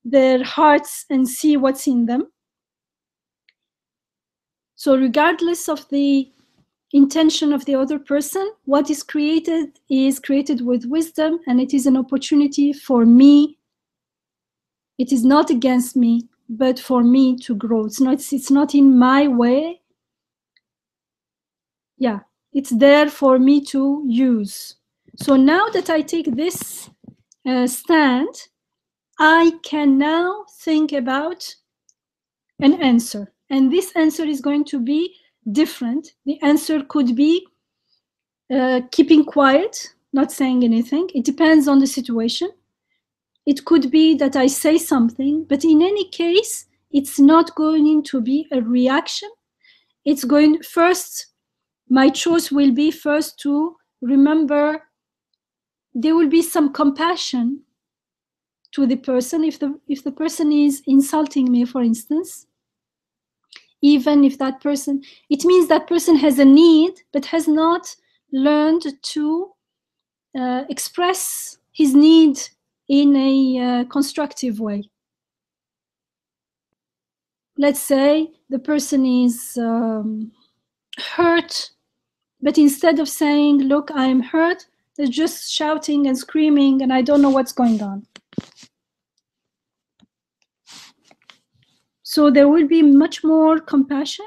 their hearts and see what's in them. So regardless of the intention of the other person, what is created with wisdom, and it is an opportunity for me. It is not against me, but for me to grow. It's not in my way. Yeah, it's there for me to use. So now that I take this stand, I can now think about an answer. And this answer is going to be different. The answer could be keeping quiet, not saying anything. It depends on the situation. It could be that I say something, but in any case, it's not going to be a reaction. It's going first, my choice will be first to remember there will be some compassion to the person. If the person is insulting me, for instance, even if that person, it means that person has a need, but has not learned to express his need in a constructive way. Let's say the person is hurt, but instead of saying, look, I'm hurt, they're just shouting and screaming and I don't know what's going on. So there will be much more compassion,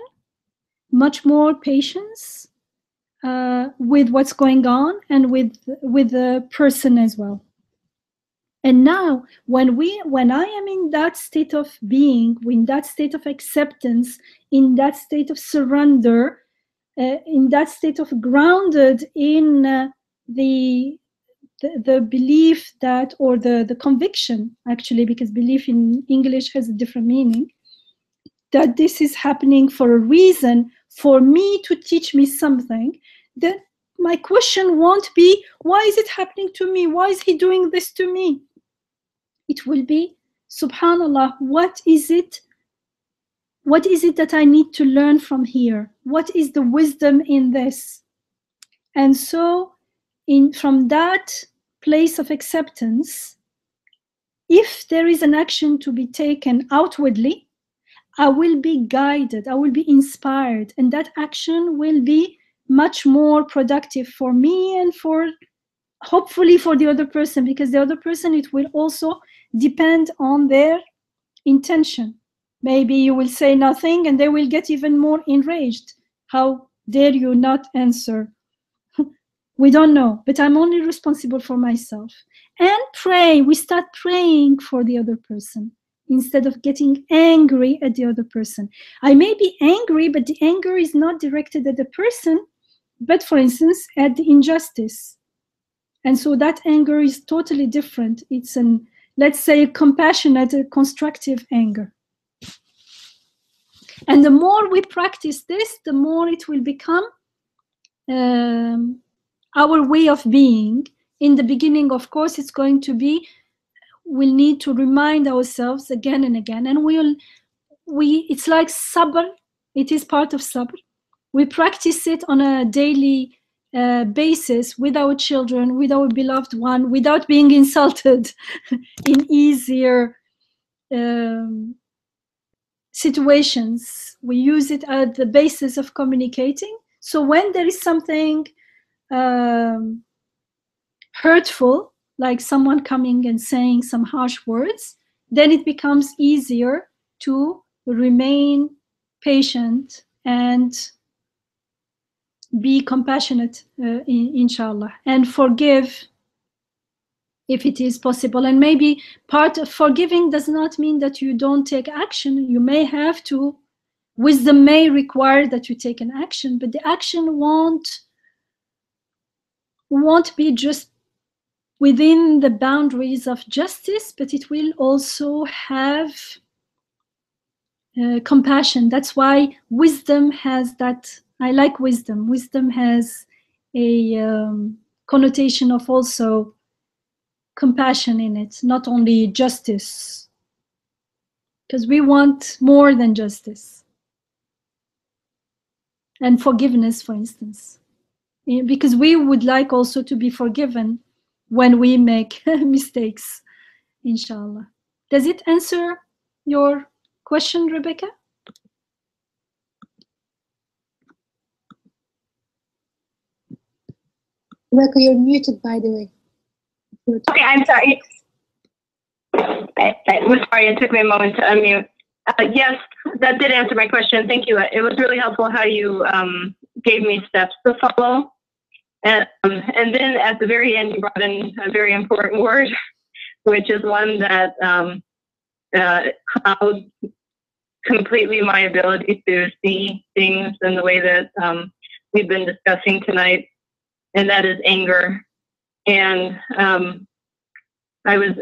much more patience with what's going on and with the person as well. And now when I am in that state of being, in that state of acceptance, in that state of surrender, in that state of grounded in the belief that, or the conviction, actually, because belief in English has a different meaning, that this is happening for a reason, for me to teach me something, then my question won't be, why is it happening to me? Why is he doing this to me? It will be, subhanallah, what is it that I need to learn from here? What is the wisdom in this? And so from that place of acceptance, if there is an action to be taken outwardly, I will be guided, I will be inspired, and that action will be much more productive for me and hopefully for the other person, because the other person, it will also depend on their intention. Maybe you will say nothing and they will get even more enraged. How dare you not answer? We don't know, but I'm only responsible for myself. And pray, we start praying for the other person instead of getting angry at the other person. I may be angry, but the anger is not directed at the person, but for instance, at the injustice. And so that anger is totally different. It's let's say, a compassionate, a constructive anger. And the more we practice this, the more it will become our way of being. In the beginning, of course, it's going to be, we'll need to remind ourselves again and again. And it's like sabr. It is part of sabr. We practice it on a daily basis with our children, with our beloved one, without being insulted in easier situations. We use it as the basis of communicating. So when there is something hurtful, like someone coming and saying some harsh words, then it becomes easier to remain patient and be compassionate, inshallah, and forgive if it is possible. And maybe part of forgiving does not mean that you don't take action. You may have to. Wisdom may require that you take an action, but the action won't be just within the boundaries of justice, but it will also have compassion. That's why wisdom has that. I like wisdom. Wisdom has a connotation of also compassion in it, not only justice, because we want more than justice. And forgiveness, for instance, because we would like also to be forgiven when we make mistakes, inshallah. Does it answer your question, Rebecca? Rebecca, you're muted, by the way. Okay, I'm sorry. I was sorry, it took me a moment to unmute. Yes, that did answer my question. Thank you. It was really helpful how you gave me steps to follow. And then at the very end, you brought in a very important word, which is one that clouds completely my ability to see things in the way that we've been discussing tonight, and that is anger. And I would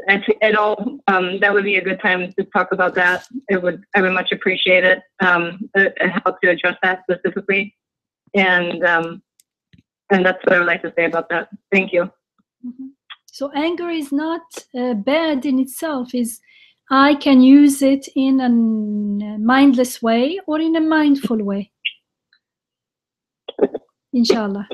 be a good time to talk about that. I would much appreciate it, and how to address that specifically. And that's what I would like to say about that. Thank you. Mm-hmm. So anger is not bad in itself. I can use it in a mindless way or in a mindful way, inshallah.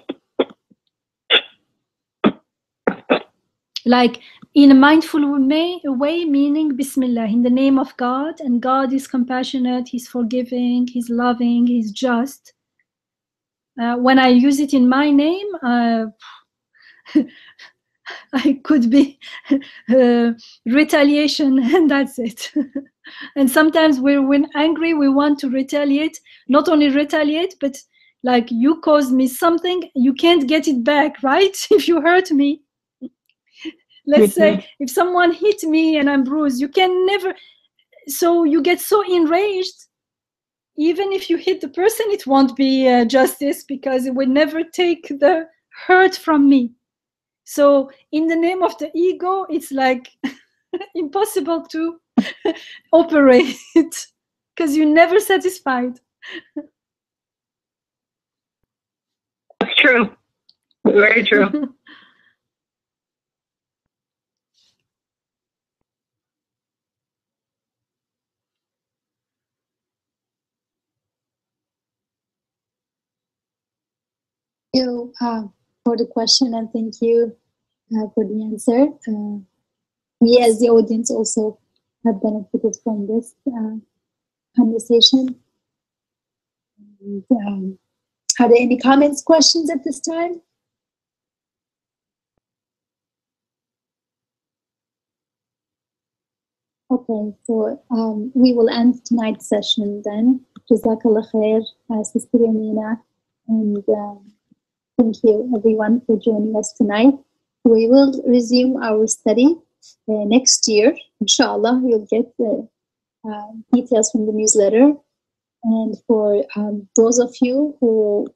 like in a mindful way, meaning Bismillah, in the name of God, and God is compassionate, He's forgiving, He's loving, He's just. When I use it in my name, I could be retaliation, and that's it. And sometimes when angry, we want to retaliate, not only retaliate, but like you caused me something, you can't get it back, right? If you hurt me, let's say if someone hit me and I'm bruised, you can never, so you get so enraged, even if you hit the person, it won't be justice, because it will never take the hurt from me. So in the name of the ego, it's like impossible to operate because you're never satisfied. That's true. Very true. Thank you for the question, and thank you for the answer. We as the audience also have benefited from this conversation. And, are there any comments, questions at this time? Okay, so we will end tonight's session then. Jazakallah khair, Sister Yamina, and thank you everyone for joining us tonight. We will resume our study next year. Inshallah, we'll get the details from the newsletter. And for those of you who